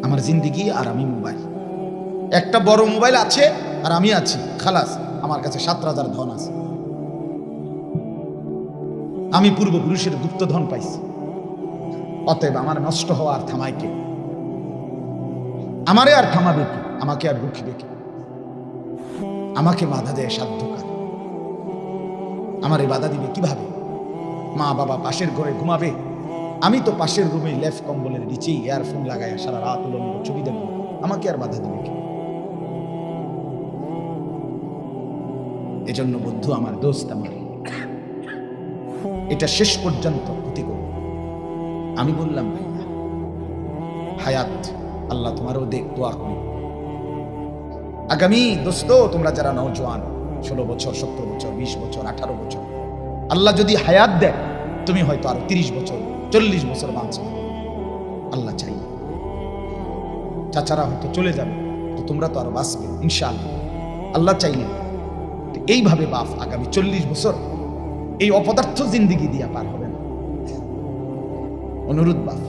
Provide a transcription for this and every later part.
আমার জিন্দিগি আর আমি মোবাইল। একটা বড় মোবাইল আছে আর আমি আছি, খালাস। আমার কাছে 7,000 ধন আছে। আমি পূর্বপুরুষের গুপ্তধন পাইছি। অতএব আমার নষ্ট হওয়া আর থামায় কে? আমারে আর থামাবে কে? আমাকে আর রুখবে কে? আমাকে বাধা দেয় সাধ্যকার। আমারে বাধা দিবে কিভাবে? মা বাবা পাশের ঘরে ঘুমাবে, আমি তো পাশের রুমে লেফ কম্বলের নিচেই ইয়ারফোন লাগায় সারা রাত উলঙ্গ ছবি দেখবো। আমাকে আর বাধা দিবে কে? এজন্য বন্ধু আমার, দোস্ত আমার, এটা শেষ পর্যন্ত ক্ষতি করব। আমি বললাম ভাইয়া হায়াত, আল্লাহ তোমারও দেখ, দোয়া করি। আগামী দোস্ত, তোমরা যারা নওজোয়ান, 16 বছর, 17 বছর, 20 বছর, 18 বছর, আল্লাহ যদি হায়াত দেয়, তুমি হয়তো আরো 30 বছর, 40 বছর বাঁচবে। আল্লাহ চাই। চাচারা হয়তো চলে যাবে, তো তোমরা তো আরো বাঁচবে ইনশাআল্লাহ, আল্লাহ চাইলে। এইভাবে বাপ আগামী 40 বছর এই অপদার্থ জিন্দিগি দিয়া পার হবে না। অনুরোধ বাপ,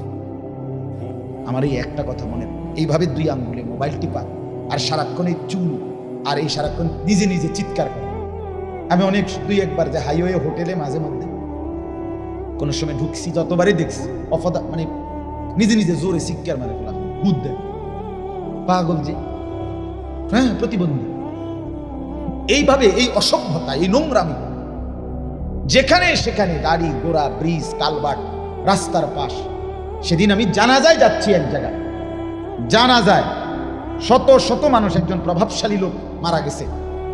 আমার এই একটা কথা মনে, এইভাবে 2 আঙ্গুলে মোবাইল টিপা আর সারাক্ষণ এই চুল আর এই সারাক্ষণ নিজে নিজে চিৎকার করে। আমি অনেক 2-1 যে হাইওয়ে হোটেলে মাঝে মধ্যে কোনো সময় ঢুকছি, যতবারই দেখছি মানে নিজে নিজে জোরে চিৎকার মারে ফেলা, বুধ দেয় পাগল যে, হ্যাঁ প্রতিবন্ধী। এইভাবে এই অসভ্যতা, এই নোংরামি, যেখানে সেখানে গাড়ি ঘোড়া, ব্রিজ, কালভার্ট, রাস্তার পাশ। সেদিন আমি জানাজায় যাচ্ছি, এক জায়গায় জানাজায় শত শত মানুষ, একজন প্রভাবশালী লোক মারা গেছে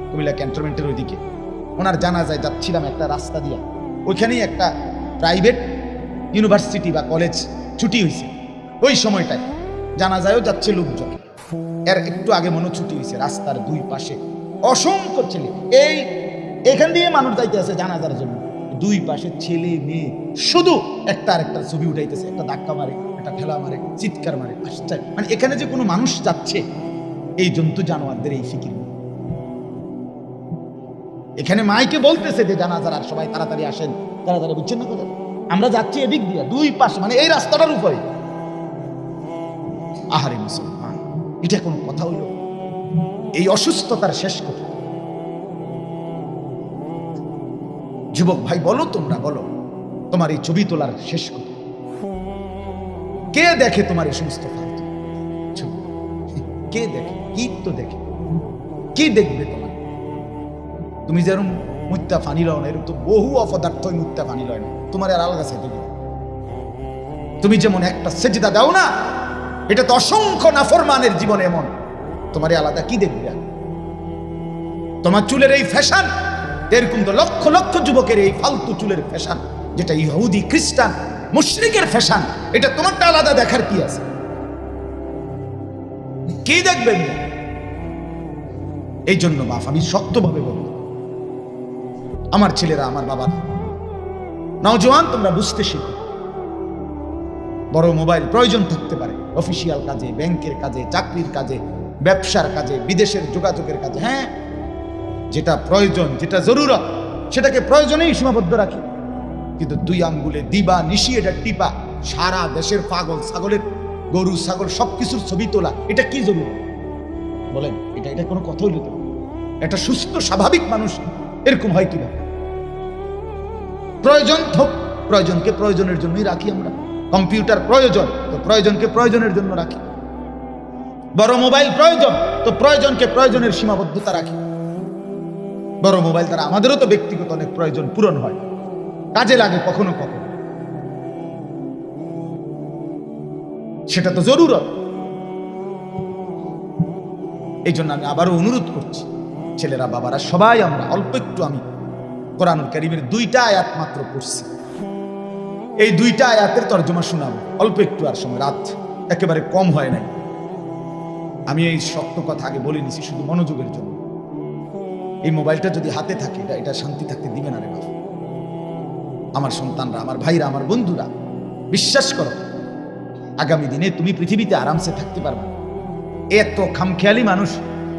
কুমিল্লা ক্যান্টনমেন্টের ওইদিকে। ওনার জানাজায় যাচ্ছিলাম একটা রাস্তা দিয়া, ওইখানেই একটা প্রাইভেট ইউনিভার্সিটি বা কলেজ ছুটি হয়েছে। ওই সময়টায় জানাজায়ও যাচ্ছে লোকজন। এর একটু আগে মনে ছুটি হয়েছে। রাস্তার 2 পাশে অসংখ্য ছেলে, এখান দিয়ে মানুষ যাইতে আছে জানাজার জন্য। 2 পাশে ছেলে মেয়ে শুধু একটা আরেকটা ছবি উঠাইতেছে, একটা ধাক্কা মারে, একটা ঠেলা মারে, চিৎকার মারে। মানে এখানে যে কোনো মানুষ যাচ্ছে, এই জন্তু জানোয়ারদের এই ফিকির। এখানে মাইকে বলতেছে যে জানাজার, আর সবাই তাড়াতাড়ি আসেন, তাড়াতাড়ি, বুঝছেন না কথা? আমরা যাচ্ছি এদিক দিয়ে 2 পাশে, মানে এই রাস্তাটার উপরে। আহারে মুসলমান, এটা কোনো কথা হইল? এই অসুস্থতার শেষ কথা। যুবক ভাই বলো, তোমরা বলো, তোমার এই ছবি তোলার শেষ কথা কে দেখে? তোমার এই সমস্ত ফালতু ছবি কে দেখে? কি তো দেখে, কি দেখবে তোমার? তুমি যেরকম মুত্তা ফানি লও না, এরকম তো বহু অপদার্থ মুত্তা ফানি লয় না, তোমার আর আলগা সাইতে দিবে। তুমি যেমন একটা সেজদা দাও না, এটা তো অসংখ্য নাফরমানের জীবনে এমন, তোমার আলাদা কি দেখবে? তোমার চুলের এই ফ্যাশন, এরকম তো লক্ষ লক্ষ যুবকের এই ফালতু চুলের ফ্যাশন, যেটা ইহুদি, খ্রিস্টান, মুশরিকের ফ্যাশন, এটা তোমারটা আলাদা দেখার কি আছে? কি দেখবেন? এই জন্য বাপ আমি শক্তভাবে বলব, আমার ছেলেরা, আমার বাবা, নওজোয়ান, তোমরা বুঝতে শিখো। বড় মোবাইল প্রয়োজন থাকতে পারে, অফিসিয়াল কাজে, ব্যাংকের কাজে, চাকরির কাজে, ব্যবসার কাজে, বিদেশের যোগাযোগের কাজে। হ্যাঁ, যেটা প্রয়োজন, যেটা জরুরত, সেটাকে প্রয়োজনেই সীমাবদ্ধ রাখি। কিন্তু 2 আঙ্গুলে দিবা নিশি এটা টিপা সারা দেশের পাগল ছাগলের, গরু ছাগল সবকিছুর ছবি তোলা, এটা কি জরুরি বলেন? এটা কোনো কথা হইল? একটা সুস্থ স্বাভাবিক মানুষ এরকম হয় কিনা? প্রয়োজন তো প্রয়োজনকে প্রয়োজনের জন্যই রাখি আমরা। কম্পিউটার প্রয়োজন, তো প্রয়োজনকে প্রয়োজনের জন্য রাখি। বড় মোবাইল প্রয়োজন, তো প্রয়োজনকে প্রয়োজনের সীমাবদ্ধতা রাখি। বড় মোবাইল দ্বারা আমাদেরও তো ব্যক্তিগত অনেক প্রয়োজন পূরণ হয়, কাজে লাগে কখনো কখনো, সেটা তো জরুরত। এই জন্য আমি আবারও অনুরোধ করছি, ছেলেরা, বাবারা, সবাই আমরা অল্প একটু, আমি কোরআনুল কারীমের 2টা আয়াত মাত্র পড়ছি, এই 2টা আয়াতের তরজমা শোনাবো অল্প একটু, আর সময় রাত একেবারে কম হয় নাই। আমি এই শক্ত কথা আগে বলে নিছি শুধু মনোযোগের জন্য। এই মোবাইলটা যদি হাতে থাকে, এটা শান্তি থাকতে দিবে না রে বাবা। আমার সন্তানরা, আমার ভাইরা, আমার বন্ধুরা, বিশ্বাস করো, আগামী দিনে তুমি পৃথিবীতে আরামসে থাকতে পারবে। এত খামখেয়ালি মানুষ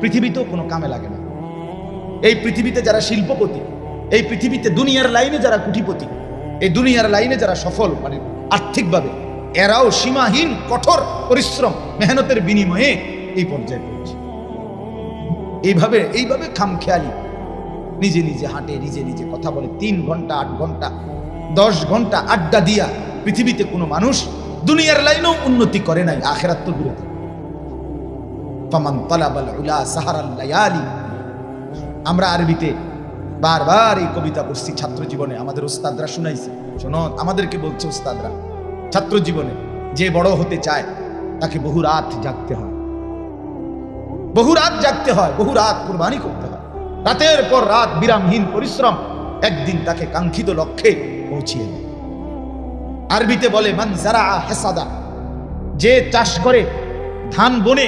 পৃথিবীতেও কোনো কামে লাগে না। এই পৃথিবীতে যারা শিল্পপতি, এই পৃথিবীতে দুনিয়ার লাইনে যারা কোটিপতি, এই দুনিয়ার লাইনে যারা সফল, মানে আর্থিকভাবে, এরাও সীমাহীন কঠোর পরিশ্রম মেহনতের বিনিময়ে এই পর্যায়ে পৌঁছে। এইভাবে খামখেয়ালি নিজে নিজে হাঁটে, নিজে নিজে কথা বলে, 3 ঘন্টা 8 ঘন্টা 10 ঘন্টা আড্ডা দিয়া পৃথিবীতে কোনো মানুষ দুনিয়ার লাইনেও উন্নতি করে নাই, আখিরাত তো দূরে থাকে। ফামান তালাবাল উলা সাহারাল লায়ালি। আমরা আরবিতে বারবার এই কবিতা পড়ছি ছাত্র জীবনে, আমাদের উস্তাদরা শুনাইছে। শোনো, আমাদেরকে বলছে উস্তাদরা, ছাত্র জীবনে যে বড় হতে চায় তাকে বহু রাত জাগতে হয়, বহু রাত জাগতে হয়, বহু রাত কুরবানি করতে হয়, রাতের পর রাত বিরামহীন পরিশ্রম একদিন তাকে কাঙ্ক্ষিত লক্ষ্যে পৌঁছিয়ে দেয়। আরবিতে বলে মান জারা হাসাদা, যে চাষ করে ধান বনে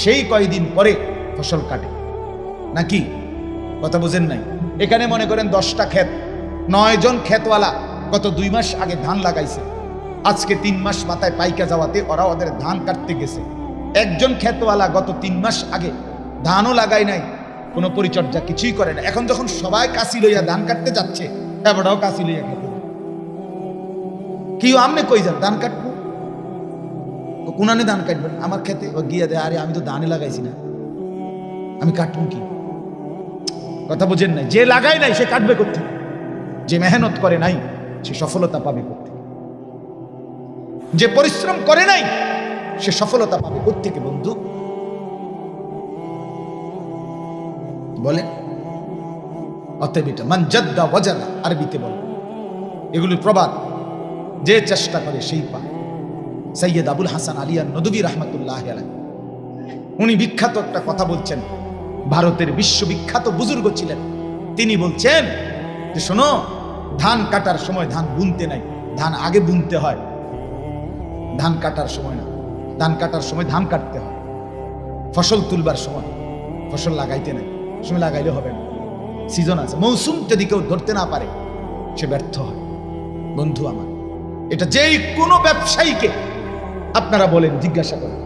সেই কয়দিন পরে ফসল কাটে। নাকি কথা বোঝেন নাই? এখানে মনে করেন 10টা ক্ষেত, 9 জন ক্ষেতওয়ালা গত 2 মাস আগে ধান লাগাইছে, আজকে 3 মাস মাথায় পাইকা যাওয়াতে ওরা ওদের ধান কাটতে গেছে। একজন ক্ষেতওয়ালা গত 3 মাস আগে ধানও লাগায় নাই, কোনো পরিচর্যা কিছুই করে না। এখন যখন সবাই কাশি লইয়া ধান কাটতে যাচ্ছে, এবারও কাশি লইয়া খেতে কি আমনে কই যান ধান কাটবো, কোনানে ধান কাটবেন? আমার খেতে গিয়া দেয়, আরে আমি তো ধানে লাগাইছি না, আমি কাটবো কি? কথা বুঝেন নাই? যে লাগায় নাই সে কাটবে কোত্থেকে? যে মেহনত করে নাই সে সফলতা পাবে কোত্থেকে? যে পরিশ্রম করে নাই সে সফলতা পাবে কোত্থেকে বন্ধু? বলেন। অতএব এটা মান জাদ্দা ওয়াজাদা আরবিতে বলে, এগুলো প্রবাদ, যে চেষ্টা করে সেই পায়। সৈয়দ আবুল হাসান আলী নদভী রহমতুল্লাহ আলাইহি উনি বিখ্যাত একটা কথা বলছেন, ভারতের বিশ্ববিখ্যাত বুজুর্গ ছিলেন। তিনি বলছেন যে শোনো, ধান কাটার সময় ধান বুনতে নাই, ধান আগে বুনতে হয়। ধান কাটার সময় না, ধান কাটার সময় ধান কাটতে হয়। ফসল তুলবার সময় ফসল লাগাইতে নাই, সময় লাগাইলে হবে না, সিজন আছে। মৌসুম যদি কেউ ধরতে না পারে সে ব্যর্থ হয়। বন্ধু আমার, এটা যেই কোনো ব্যবসায়ীকে আপনারা বলেন, জিজ্ঞাসা করেন,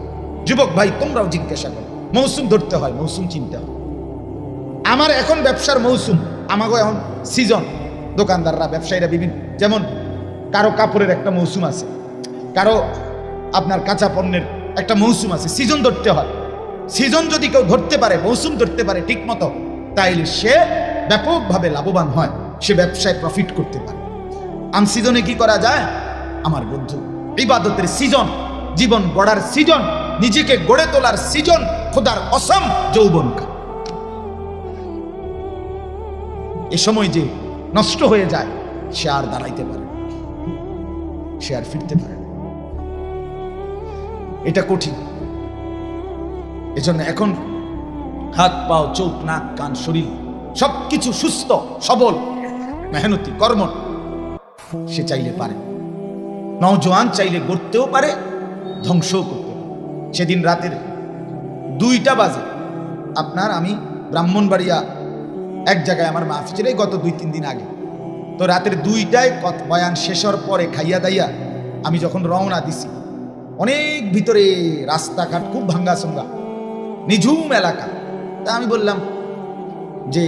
যুবক ভাই তোমরাও জিজ্ঞাসা করো, মৌসুম ধরতে হয়, মৌসুম চিনতে হয়। আমার এখন ব্যবসার মৌসুম, আমাকে এখন সিজন। দোকানদাররা, ব্যবসায়ীরা বিভিন্ন, যেমন কারো কাপড়ের একটা মৌসুম আছে, কারো আপনার কাঁচা পণ্যের একটা মৌসুম আছে, সিজন ধরতে হয়। সিজন যদি কেউ ধরতে পারে, মৌসুম ধরতে পারে ঠিক মতো, তাইলে সে ব্যাপকভাবে লাভবান হয়, সে ব্যবসায় প্রফিট করতে পারে। আনসিজনে কি করা যায় আমার বন্ধু? ইবাদতের সিজন, জীবন গড়ার সিজন, নিজেকে গড়ে তোলার সিজন, খোদার কসম যৌবনকাল। এ সময় যে নষ্ট হয়ে যায় সে আর দাঁড়াইতে পারে, সে আর ফিরতে পারে না। এটা কঠিন। এজন্য এখন হাত পাও, চোখ, নাক, কান, শরীর সবকিছু সুস্থ সবল, মেহনতি কর্ম সে চাইলে পারে। নওজোয়ান চাইলে গড়তেও পারে, ধ্বংসও করতে পারে। সেদিন রাতের 2টা বাজে আপনার, আমি ব্রাহ্মণবাড়িয়া এক জায়গায় আমার মাহফিল ছিল গত 2-3 দিন আগে। তো রাতের 2টায় বয়ান শেষ হওয়ার পরে খাইয়া দাইয়া আমি যখন রওনা দিছি, অনেক ভিতরে রাস্তাঘাট খুব ভাঙ্গাচোঙ্গা, নিঝুম এলাকা। তা আমি বললাম যে,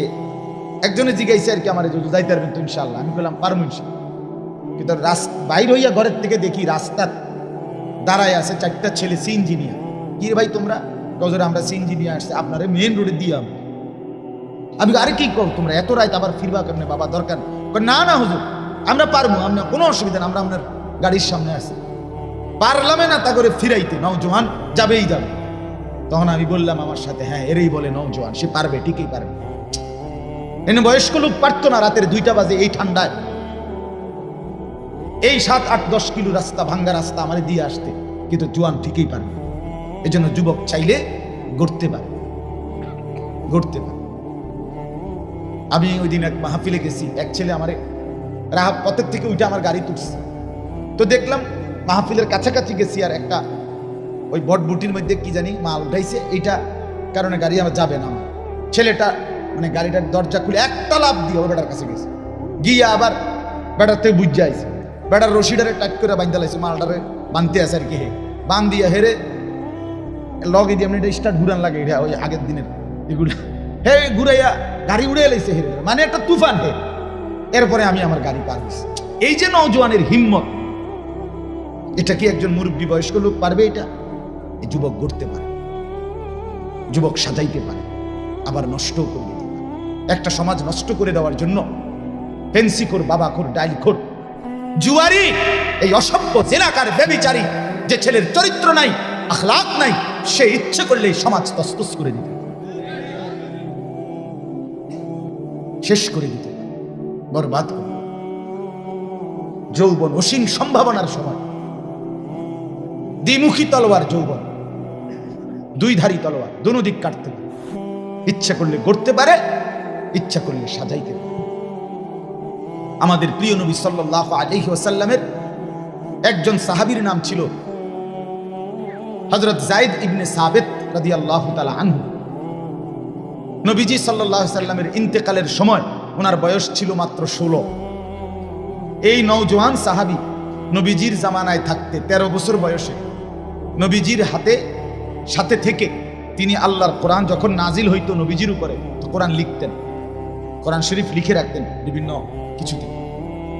একজনে জিজ্ঞাসা আর কি আমার, যাইতে পারবেন তো ইনশাল্লাহ? আমি বললাম পারবো ইনশাল্লাহ। কিন্তু বাইর হইয়া ঘরের থেকে দেখি রাস্তার দাঁড়ায় আছে 4টা ছেলে সিএনজি নিয়ে। কি ভাই তোমরা? গজরে আমরা সিএনজি নিয়ে আসছে, আপনারে মেইন রোডে দিয়ে। আমি আরে কি কর তোমরা এত রাত আবার ফিরবা কেমনে বাবা? দরকার না। না হুজুর, আমরা পারবো, আমরা কোনো অসুবিধা না, আমরা আপনার গাড়ির সামনে আসি। পারলামে না তা করে ফিরাইতে, নওজোয়ান যাবেই যাবে। তখন আমি বললাম আমার সাথে, হ্যাঁ এরই বলে নওজোয়ান, সে পারবে, ঠিকই পারবে। এনে বয়স্ক লোক পারতো না রাতের 2টা বাজে এই ঠান্ডায় এই 7-8-10 কিলো রাস্তা, ভাঙ্গা রাস্তা আমার দিয়ে আসতে, কিন্তু জোয়ান ঠিকই পারবে। এই জন্য যুবক চাইলে গড়তে পারে, গড়তে পারে। আমি ওই দিন এক মাহফিলে গেছি, এক ছেলে আমার রাহাব পথের থেকে উঠে আমার গাড়ি তুলছে। তো দেখলাম মাহফিলের কাছাকাছি গেছি, আর একটা ওই বটবুটির মধ্যে কি জানি মাল উঠাইছে, এইটা কারণে গাড়ি আমার যাবে না। আমার ছেলেটা মানে গাড়িটার দরজা খুলে একটা লাফ দিয়ে ওই বেটার কাছে গেছে, গিয়ে আবার বেটার থেকে বুঝে আইছে, বেটার রশিডারে টাইট করে বাঁধতে লাইছে, মালটারে বাঁধতে আছে আর কি। হে বান দিয়া হেরে লগে দিয়ে এমনি স্টার্ট ঘুরান লাগে, ওই আগের দিনের এগুলো হে ঘুরাইয়া গাড়ি উড়ে লাইছে হেরে, মানে একটা তুফান হে। এরপরে আমি আমার গাড়ি পার হয়েছি। এই যে নওজোয়ানের হিম্মত, এটা কি একজন মুরব্বী বয়স্ক লোক পারবে? এটা এই যুবক গড়তে পারে, যুবক সাজাইতে পারে, আবার নষ্টও করে দিতে পারে। একটা সমাজ নষ্ট করে দেওয়ার জন্য ফেন্সিখোর, বাবাখোর, ডাইলখোর, জুয়ারি, এই অসভ্য জেনাকার ব্যভিচারী, যে ছেলের চরিত্র নাই, আখলাক নাই, সে ইচ্ছে করলে সমাজ তসতস করে দিতে, শেষ করে দিতে, বরবাদ করে। যৌবন অসীম সম্ভাবনার সময়, দ্বিমুখী তলোয়ার যৌবন, দুইধারী তলোয়ার, দোনো দিক কাটতে পারে। ইচ্ছা করলে গড়তে পারে, ইচ্ছা করলে সাজাইতে পারে। আমাদের প্রিয় নবী সাল্লাল্লাহু আলাইহি ওয়াসাল্লামের একজন সাহাবীর নাম ছিল হযরত যায়েদ ইবনে সাবিত রাদিয়াল্লাহু তাআলা আনহু। নবীজি সাল্লাল্লাহু আলাইহি ওয়াসাল্লামের ইন্তেকালের সময় ওনার বয়স ছিল মাত্র 16। এই নওজোয়ান সাহাবী নবীজির জামানায় থাকতে 13 বছর বয়সে নবীজির সাথে থেকে তিনি আল্লাহর কোরআন যখন নাজিল হইতো নবীজির উপরে, তো কোরআন লিখতেন, কোরআন শরীফ লিখে রাখতেন বিভিন্ন কিছুতে।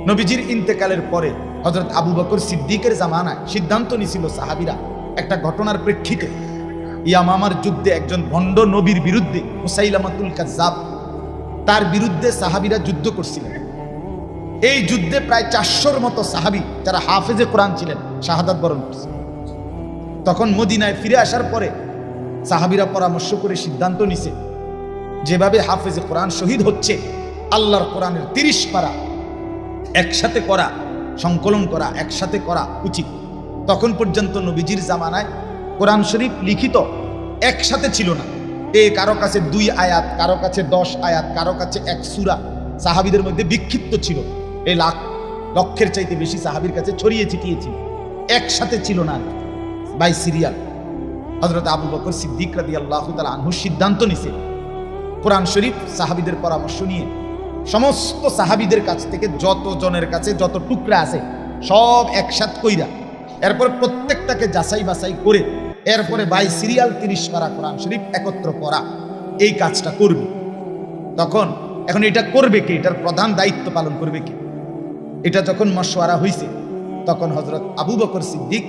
নবীজির ইন্তেকালের পরে হযরত আবু বকর সিদ্দিকের জামানায় সিদ্ধান্ত নিছিল সাহাবীরা একটা ঘটনার প্রেক্ষিতে, ইয়ামামার যুদ্ধে একজন ভণ্ড নবীর বিরুদ্ধে, মুসাইলামাতুল কাজ্জাব, তার বিরুদ্ধে সাহাবীরা যুদ্ধ করছিলেন। এই যুদ্ধে প্রায় 400-র মতো সাহাবী যারা হাফেজে কোরআন ছিলেন শাহাদাত বরণ করছে। তখন মদিনায় ফিরে আসার পরে সাহাবীরা পরামর্শ করে সিদ্ধান্ত নিছে, যেভাবে হাফেজে কোরআন শহীদ হচ্ছে, আল্লাহর কোরআনের 30 পারা একসাথে করা, সংকলন করা, একসাথে করা উচিত। তখন পর্যন্ত নবীজির জামানায় কোরআন শরীফ লিখিত একসাথে ছিল না। কারো কাছে 2 আয়াত, কারো কাছে 10 আয়াত, কারো কাছে 1 সূরা সাহাবীদের মধ্যে বিক্ষিপ্ত ছিল। এই লক্ষের চাইতে বেশি সাহাবীর কাছে ছড়িয়ে ছিটিয়ে ছিল, একসাথে ছিল না বাই সিরিয়াল। হযরত আবু বকর সিদ্দিক রাদিয়াল্লাহু তাআলা আনহু সিদ্ধান্ত নিছে কোরআন শরীফ সাহাবীদের পরামর্শ নিয়ে সমস্ত সাহাবীদের কাছ থেকে যত জনের কাছে যত টুকরা আছে সব একসাথে কইরা, এরপর প্রত্যেকটাকে যাচাই বাছাই করে এরপরে বাই সিরিয়াল 30 পারা কোরআন শরীফ একত্র করা, এই কাজটা করবে। এখন এটা করবে কে? এটার প্রধান দায়িত্ব পালন করবে কে? এটা যখন মশওয়ারা হইছে, তখন হযরত আবু বকর সিদ্দিক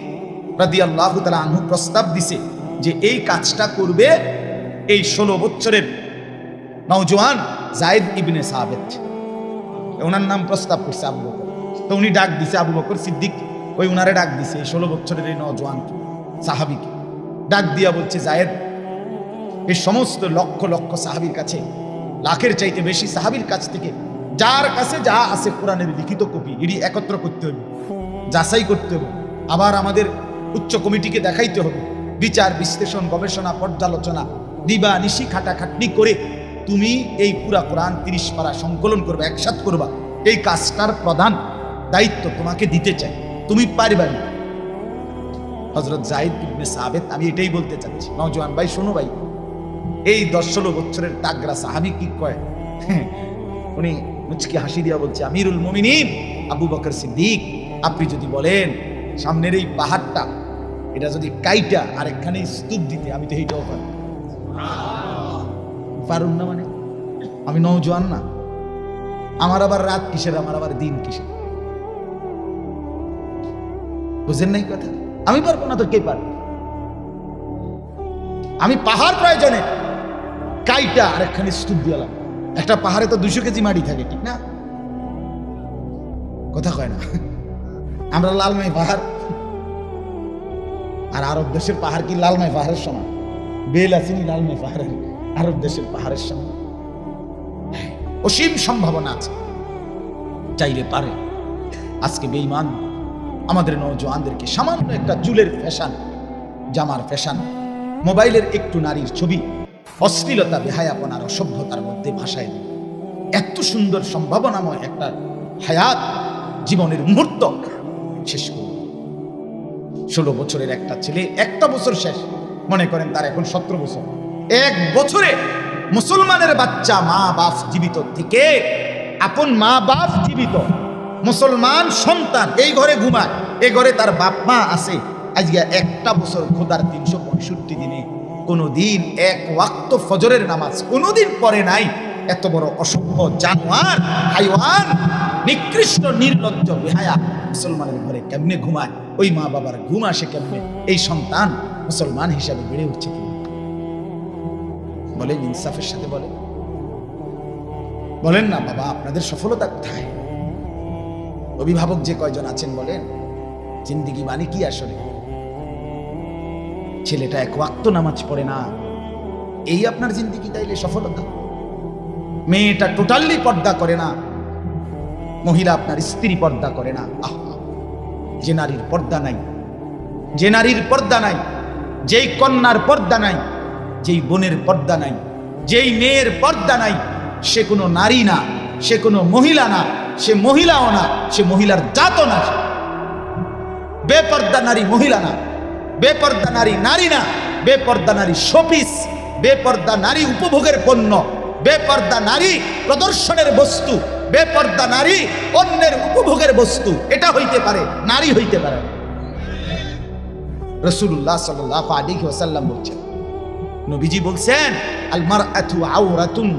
রাদিয়াল্লাহু তাআলা আনহু প্রস্তাব দিছে যে এই কাজটা করবে এই 16 বছরের নওজোয়ান যায়েদ ইবনে সাবিত। ওনার নাম প্রস্তাব করছে আবু বকর। তো উনি ডাক দিছে, আবু বকর সিদ্দিক ওই উনারে ডাক দিছে, এই 16 বছরের এই নওজোয়ান সাহাবীকে ডাক দিয়া বলছে, যায়েদ, এই সমস্ত লক্ষ লক্ষ সাহাবীর কাছে, লাখের চাইতে বেশি সাহাবীর কাছ থেকে যার কাছে যা আছে কোরআনের লিখিত কপি, এটি একত্র করতে হবে, যাচাই করতে হবে, আবার আমাদের উচ্চ কমিটিকে দেখাইতে হবে, বিচার বিশ্লেষণ গবেষণা পর্যালোচনা দিবা নিশি খাটাখাটনি করে তুমি এই পুরা কোরআন 30 পারা সংকলন করবা, একসাথ করবা। এই কাজটার প্রধান দায়িত্ব তোমাকে দিতে চাই, তুমি পারবা না। হযরত যায়েদ ইবনে সাবিত, আমি এটাই বলতে চাচ্ছি, নওজোয়ান ভাই শোনো ভাই, এই 10-16 বছরের তাগরা সাহাবী কি কয়, উনি মুচকি হাসি দিয়া বলছে, আমিরুল মুমিনিন আবু বকর সিদ্দিক, আপনি যদি বলেন সামনের এই পাহাড়টা এটা যদি কাইটা আর একখানে স্তূপ দিতে, আমি তো এইটাও পারুম না। মানে আমি নওজোয়ান না, আমার আবার রাত কিসের, আমার আবার দিন কিসের, বুঝেন নাই কথা? আমি পারবো না তো কে পারবে? আমি পাহাড় প্রয়োজনে কাইটা আর একখানে স্তূপ দিলাম। একটা পাহাড়ে তো 200 কেজি মাটি থাকে, ঠিক না? কথা কয় না? আমরা লালমাই পাহাড়, আর আরব দেশের পাহাড় কি লালমাই পাহাড়ের সমান? বেল আসেনি লালমাই পাহাড়ের, আরব দেশের পাহাড়ের সমান। অসীম সম্ভাবনা আছে, চাইলে পারে। আজকে বেঈমান আমাদের নওজোয়ানদেরকে সামান্য একটা চুলের ফ্যাশন, জামার ফ্যাশন, মোবাইলের একটু নারীর ছবি, অশ্লীলতা, বেহায়াপনার, অসভ্যতার মধ্যে ভাসায় দেয়। এত সুন্দর সম্ভাবনাময় একটা হায়াত, জীবনের মুহূর্ত শেষ করে 16 বছরের একটা ছেলে, একটা বছর শেষ, মনে করেন তার এখন 17 বছর, 1 বছরে মুসলমানের বাচ্চা, মা বাপ জীবিত থেকে, আপন মা বাপ জীবিত, মুসলমান সন্তান এই ঘরে ঘুমায়, এই ঘরে তার বাপ মা আছে। আজকে একটা বছর খোদার 365 দিনে কোনোদিন 1 ওয়াক্ত ফজরের নামাজ কোনোদিন পড়ে নাই। এত বড় অসভ্য জানোয়ার, হাইওয়ান, নিকৃষ্ট, নির্লজ্জ, বেহায়া মুসলমানের ঘরে কেমনে ঘুমায়? ওই মা বাবার ঘুম আসে কেমনে? এই সন্তান মুসলমান হিসাবে বেড়ে উঠছে কিনা? বলেন, ইনসাফের সাথে বলেন। বলেন না বাবা, আপনাদের সফলতা কোথায়? অভিভাবক যে কয়জন আছেন বলেন, জিন্দিগি মানে কি আসলে? ছেলেটা এক ওয়াক্ত নামাজ পড়ে না, এই আপনার জিন্দিগি তাইলে সফলতা? মেয়েটা টোটালি পর্দা করে না, মহিলা আপনার স্ত্রী পর্দা করে না। আহা, যে নারীর পর্দা নাই, যে নারীর পর্দা নাই, যেই কন্যার পর্দা নাই, যেই বোনের পর্দা নাই, যেই মেয়ের পর্দা নাই, সে কোনো নারী না, সে কোনো মহিলা না, সে মহিলাও না, সে মহিলার জাতও না। বেপর্দা নারী মহিলা না, বেপর্দা নারী নারী না, বেপর্দা নারী শোপিস, বেপর্দা নারী উপভোগের পণ্য, বেপর্দা নারী প্রদর্শনের বস্তু, বেপর্দা নারী অন্যের উপভোগের বস্তু। এটা হইতে পারে, নারী হইতে পারে। রাসূলুল্লাহ সাল্লাল্লাহু আলাইহি ওয়াসাল্লাম বলছেন, নবীজি বলছেন, আল মারআতু আওরাতুন।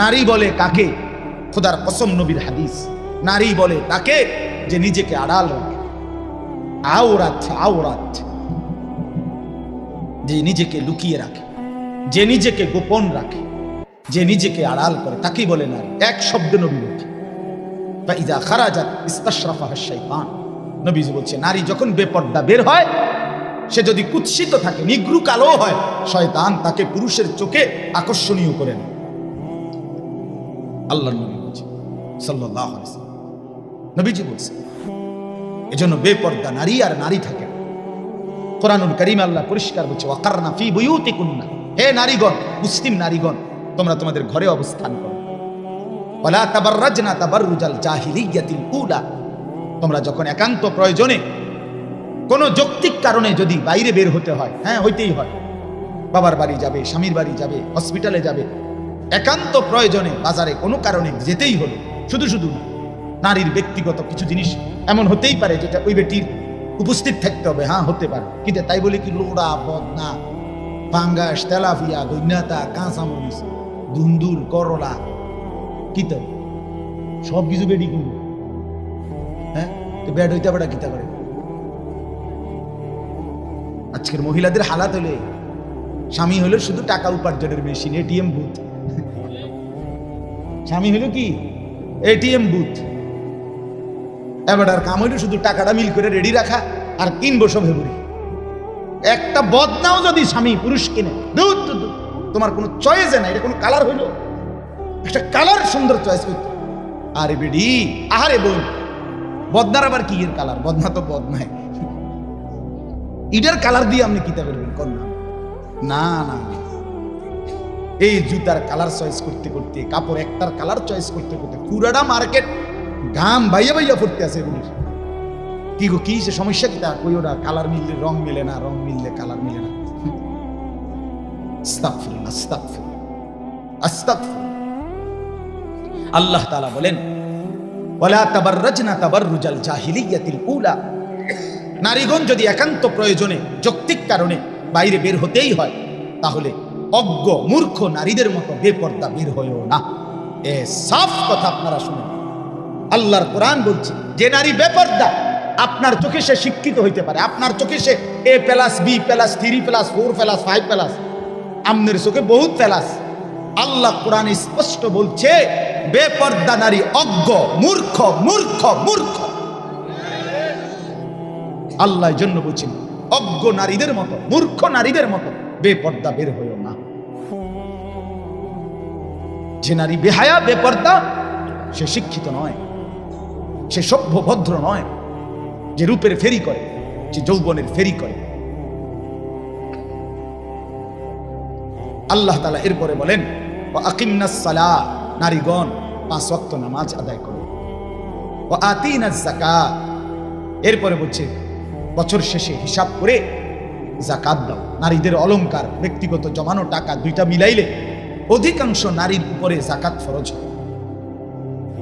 নারী বলে কাকে? খোদার কসম, নবীর হাদিস, নারী বলে তাকে যে নিজেকে আড়াল রাখে। আওরাত, আওরাত, যে নিজেকে লুকিয়ে রাখে, যে নিজেকে গোপন রাখে, যে নিজেকে আড়াল করে, তাকেই বলে নারী। এক শব্দ নবী বলছে, ফাইযা খারাজাত ইস্তাশরাফাহা শাইতান। নবীজি বলছে, নারী যখন বেপর্দা বের হয়, সে যদি কুৎসিত থাকে, নিগ্রু কালো হয়, শয়তান তাকে পুরুষের চোখে আকর্ষণীয় করে নেয়। আল্লাহর নবী বলছে সাল্লাল্লাহু আলাইহি ওয়াসাল্লাম, নবীজি বলছে, এজন্য বেপর্দা নারী আর নারী থাকে না। কোরআনুল কারীমে আল্লাহ পরিষ্কার বলছে, ওয়াকারনা ফি বুয়ুতিকুন্না, হে নারীগণ, মুসলিম নারীগণ, তোমরা তোমাদের ঘরে অবস্থান করো। ওয়ালা তাবাররাজনা তাবাররুজাল জাহিলিয়াতিল উলা, তোমরা যখন একান্ত প্রয়োজনে কোনো যৌক্তিক কারণে যদি বাইরে বের হতে হয়, হ্যাঁ হইতেই হয়, বাবার বাড়ি যাবে, স্বামীর বাড়ি যাবে, হসপিটালে যাবে, একান্ত প্রয়োজনে বাজারে কোনো কারণে যেতেই হলো, শুধু শুধু না, নারীর ব্যক্তিগত কিছু জিনিস এমন হতেই পারে যেটা ওই বেটির উপস্থিত থাকতে হবে, হ্যাঁ হতে পারে, কিন্তু তাই বলে কি লোড়া, বদনা, পাঙ্গাস, তেলাপিয়া, দৈন্যতা, কাঁচামরিচ, দুন্দুল, করলা, কি তো সব কিছু বেডি কিন্তু, হ্যাঁ ব্যাড হইতে পারে কিতা করে। আজকের মহিলাদের হালাত হলে, স্বামী হলো শুধু টাকা উপার্জনের মেশিন, এটিএম বুথ। স্বামী হলো কি এটিএম বুথ, এবার আর কাম হইলো শুধু টাকাটা মিল করে রেডি রাখা আর কিনবো সব হেবুরি। একটা বদনাও যদি স্বামী পুরুষ কিনে, তোমার কোনো চয়েসে নাই, এটা কোনো কালার হইলো, একটা কালার সুন্দর চয়েস করতে। আরে বেডি, আহারে বোন, বদনার আবার কি এর কালার? বদনা তো বদনাই, ইটার কালার দিয়ে আপনি কিতা করবেন? কন্যা না না, এই জুতার কালার চয়েস করতে করতে, কাপড় একটার কালার চয়েস করতে করতে পুরাটা মার্কেট ঘাম বাইয়া বাইয়া পড়তে আছে এগুলির। কি গো, কি সে সমস্যা? কিতা কই ওটা কালার মিললে রং মিলে না, রং মিললে কালার মিলে না। আস্তাগফিরুল্লাহ, আস্তাগফিরুল্লাহ, আস্তাগফিরুল্লাহ। আল্লাহ তাআলা বলেন, ওয়ালা তাবাররাজনা তাবাররুজাল জাহিলিয়াতিল উলা, নারীগণ যদি একান্ত প্রয়োজনে যৌক্তিক কারণে বাইরে বের হতেই হয়, তাহলে অজ্ঞ মূর্খ নারীদের মতো বেপর্দা বের হয়েও না। এ সাফ কথা আপনারা শুনুন, আল্লাহর কোরআন বলছে, যে নারী বেপর্দা, আপনার চোখে সে শিক্ষিত হইতে পারে, আপনার চোখে সে A+, B+, 3+, 4+, 5+, আমনের চোখে বহুত প্লাস। আল্লাহ কোরআনে স্পষ্ট বলছে, বেপর্দা নারী অজ্ঞ, মূর্খ, মূর্খ, মূর্খ। আল্লাহ জন্য বলছেন, অজ্ঞ নারীদের মতো, মূর্খ নারীদের মতো বেপর্দা বের হইও না। যে নারী বেহায়া, বেপর্দা, সে শিক্ষিত নয়, সে সভ্য ভদ্র নয়। যে রূপের ফেরি করে, যে যৌবনের ফেরি করে। আল্লাহ তাআলা এরপরে বলেন, ওয়া আকিমনাস সালাহ, নারীগণ 5 ওয়াক্ত নামাজ আদায় করো। ওয়া আতিনাজ যাকাত, এরপরে বলছে বছর শেষে হিসাব করে যাকাত দাও। নারীদের অলংকার, ব্যক্তিগত জমানো টাকা, দুইটা মিলাইলে অধিকাংশ নারীর উপরে যাকাত ফরজ হয়।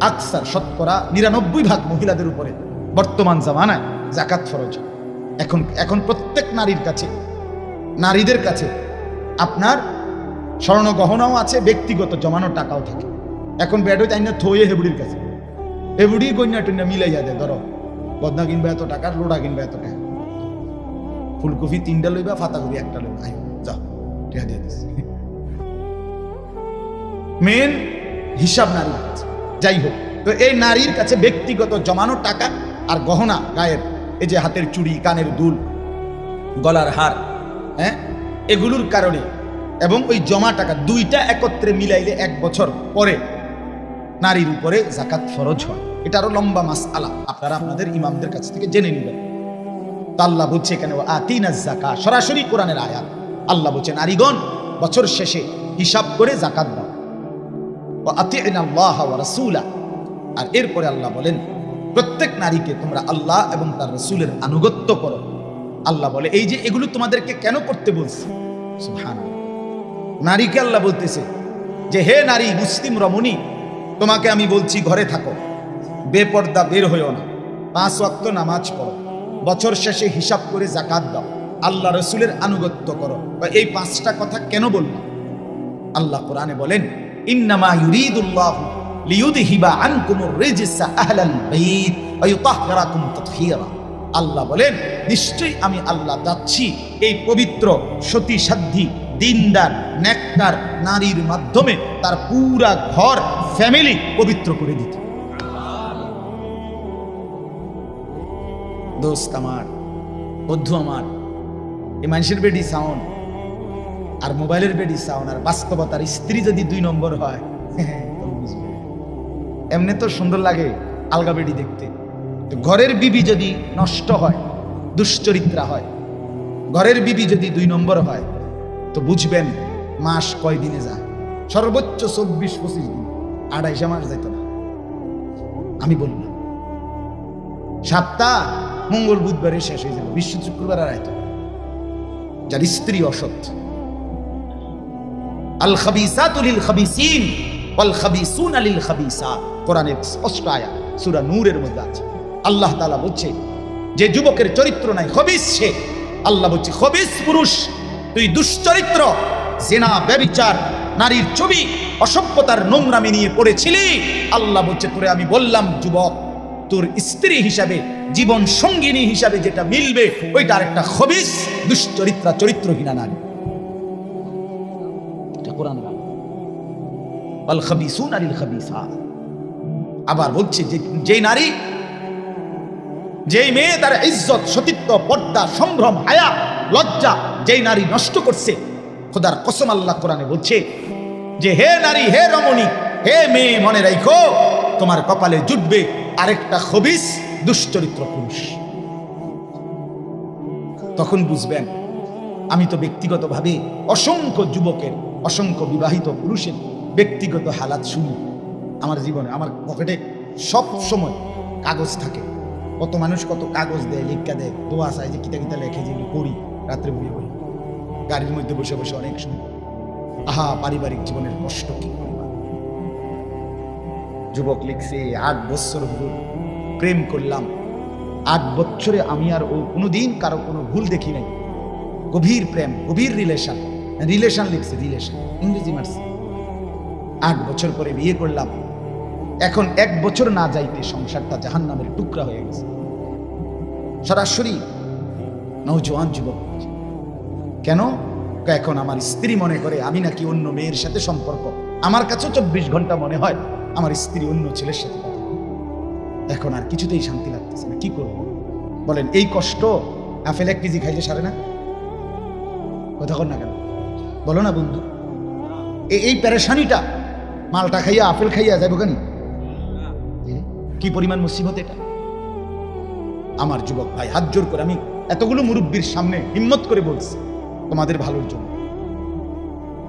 আকসার, শতকরা 99% মহিলাদের উপরে বর্তমান জামানায় যাকাত ফরজ হয়। এখন প্রত্যেক নারীর কাছে, নারীদের কাছে আপনার স্বর্ণ গহনাও আছে, ব্যক্তিগত জমানো টাকাও থাকে। এখন ব্যাড হইতে আইনা থয়ে হেবুড়ির কাছে, হেবুড়ি গইনা টইনা মিলাইয়া দেয়, ধরো বদনা কিনবা এত টাকার, লোড়া কিনবা এত টাকা, ফুলকপি 3টা লইবা, ফাতাকপি 1টা লইবা, আই যাও টাকা দিয়ে দিস। মেন হিসাব নারীর কাছে। যাই হোক, তো এই নারীর কাছে ব্যক্তিগত জমানো টাকা আর গহনা, গায়ের এই যে হাতের চুড়ি, কানের দুল, গলার হার, হ্যাঁ, এগুলোর কারণে এবং ওই জমা টাকা দুইটা একত্রে মিলাইলে 1 বছর পরে নারীর উপরে যাকাত ফরজ হয়। এটা আরো লম্বা মাসআলা, আপনারা আপনাদের ইমামদের কাছ থেকে জেনে নেবেন। তা আল্লাহ বলছে এখানে আতিনাজ যাকাত, সরাসরি কোরআনের আয়াত। আল্লাহ বলছে নারীগণ বছর শেষে হিসাব করে যাকাত দাও। ওয়া আতিনাল্লাহ ওয়া রাসূলা, আর এরপরে আল্লাহ বলেন প্রত্যেক নারীকে তোমরা আল্লাহ এবং তার রাসূলের আনুগত্য করো। আল্লাহ বলে এই যে এগুলো তোমাদেরকে কেন করতে বলছে, সুবহানাল্লাহ। নারীকে আল্লাহ বলতেছে যে হে নারী, মুসলিম রমণী, তোমাকে আমি বলছি ঘরে থাকো, বেপর্দা বের হইও না, 5 ওয়াক্ত নামাজ পড়ো, বছর শেষে হিসাব করে যাকাত দাও, আল্লাহ রাসূলের আনুগত্য করো। এই 5টা কথা কেন বললাম? আল্লাহ কোরআনে বলেন ইন্নামা ইউরিদুল্লাহু লিইউযহিবা আনকুমুর রিজসা আহলাল বাইত ওয়া ইউতাহহিরাকুম তাতহীরা। আল্লাহ বলেন নিশ্চয়ই আমি আল্লাহ যাচ্ছি এই পবিত্র সতী সাধ্বী দিনদার নেককার নারীর মাধ্যমে তার পুরা ঘর ফ্যামিলি পবিত্র করে দিতে। দোস্ত আমার, বন্ধু আমার, এই মানুষের বেডি সাউন্ড আর মোবাইলের বেডি সাউন্ড আর বাস্তবতার স্ত্রী যদি 2 নম্বর হয়, এমনি তো সুন্দর লাগে আলগা বেডি দেখতে, তো ঘরের বিবি যদি নষ্ট হয়, দুশ্চরিত্রা হয়, ঘরের বিবি যদি 2 নম্বর হয়, তো বুঝবেন মাস কয় দিনে যায়, সর্বোচ্চ 24-25 দিন, 28 মাস যাইত না। আমি বললাম সপ্তাহ মঙ্গল বুধবারে শেষ হয়ে যাবে, বিশ্ব শুক্রবার আর আইতো। যার স্ত্রী অসৎ, আল খাবিসাতু লিল খাবিসিন ওয়াল খাবিসুনা লিল খাবিসাত, কোরআনের স্পষ্ট আয়াত সূরা নূরের মধ্যে আছে। আল্লাহ তাআলা বলছে যে যুবকের চরিত্র নাই, খবিস সে। আল্লাহ বলছে খবিস পুরুষ, তুই দুশ্চরিত্র, জিনা, ব্যভিচার, নারীর ছবি, অসভ্যতার নোংরামি নিয়ে পড়েছিলি। আল্লাহ বলছে তোরে আমি বললাম যুবক, তোর স্ত্রী হিসাবে, জীবন সঙ্গিনী হিসাবে যেটা মিলবে ওইটা আরেকটা খবিস দুশ্চরিত্রা, চরিত্রহীনা নারী। এটা কোরআন বলে ওয়াল খাবিসুনা লিল খাবিসাত। আবার বলছে যে নারী, যেই মেয়ে তার ইজ্জত, সতীত্ব, পর্দা, সম্ভ্রম, হায়া, লজ্জা যেই নারী নষ্ট করছে, খোদার কসম আল্লাহ কোরআনে বলছে যে হে নারী, হে রমণী, হে মেয়ে, মনে রাখো তোমার কপালে জুটবে আরেকটা খবিস দুশ্চরিত্র পুরুষ। তখন বুঝবেন আমি তো ব্যক্তিগতভাবে অসংখ্য যুবকের, অসংখ্য বিবাহিত পুরুষের ব্যক্তিগত হালাত শুনি আমার জীবনে। আমার পকেটে সব সময় কাগজ থাকে, কত মানুষ কত কাগজ দেয়, লিখা দেয়, দোয়া চায় যে কিতা কিতা লেখে, যেগুলো পড়ি রাত্রে বই বই, গাড়ির মধ্যে বসে বসে অনেক সময়। আহা, পারিবারিক জীবনের কষ্ট কি পরিমাণ। যুবক লিখছে 8 বছর হলো প্রেম করলাম, 8 বছরে আমি আর ও কোনোদিন কারো কোনো ভুল দেখি নাই, গভীর প্রেম, গভীর রিলেশন লিখছে, রিলেশন ইংরেজি মারছে। 8 বছর পরে বিয়ে করলাম, এখন 1 বছর না যাইতে সংসারটা জাহান্নামের টুকরা হয়ে গেছে। সরাসরি নওজোয়ান যুবক। কেন? এখন আমার স্ত্রী মনে করে আমি নাকি অন্য মেয়ের সাথে সম্পর্ক, আমার কাছে 24 ঘন্টা মনে হয় আমার স্ত্রী অন্য ছেলের সাথে কথা বলে। এখন আর কিছুতেই শান্তি লাগতেছে না, কি করব বলেন? এই কষ্ট আপেল 1 কেজি খাইলে সারে না? কথা কর না কেন, বলো না বন্ধু? এই পেরেশানিটা মালটা খাইয়া আপেল খাইয়া যাবো কেন? কি পরিমাণ মুসিবত এটা। আমার যুবক ভাই, হাত জোর করে আমি এতগুলো মুরব্বীর সামনে হিম্মত করে বলছি, তোমাদের ভালোর জন্য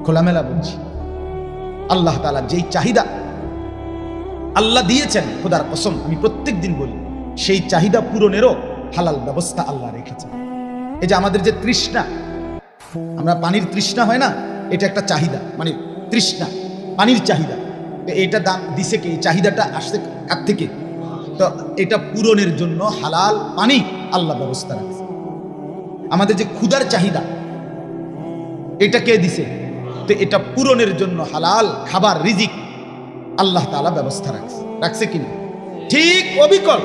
খোলামেলা বলছি। আল্লাহ তাআলা যেই চাহিদা আল্লাহ দিয়েছেন, খোদার কসম আমি প্রত্যেক দিন বলি, সেই চাহিদা পূরণেরও হালাল ব্যবস্থা আল্লাহ রেখেছেন। এই যে আমাদের যে তৃষ্ণা, আমরা পানির তৃষ্ণা হয় না, এটা একটা চাহিদা, মানে তৃষ্ণা, পানির চাহিদা। এটা দাম দিছে কি? এই চাহিদাটা আসছে কার থেকে? তো এটা পূরণের জন্য হালাল পানি আল্লাহ ব্যবস্থা রাখছে। আমাদের যে ক্ষুধার চাহিদা, এটা কে দিছে? তো এটা পূরণের জন্য হালাল খাবার, রিজিক আল্লাহ তাআলা ব্যবস্থা রাখছে কিনা? ঠিক অবিকল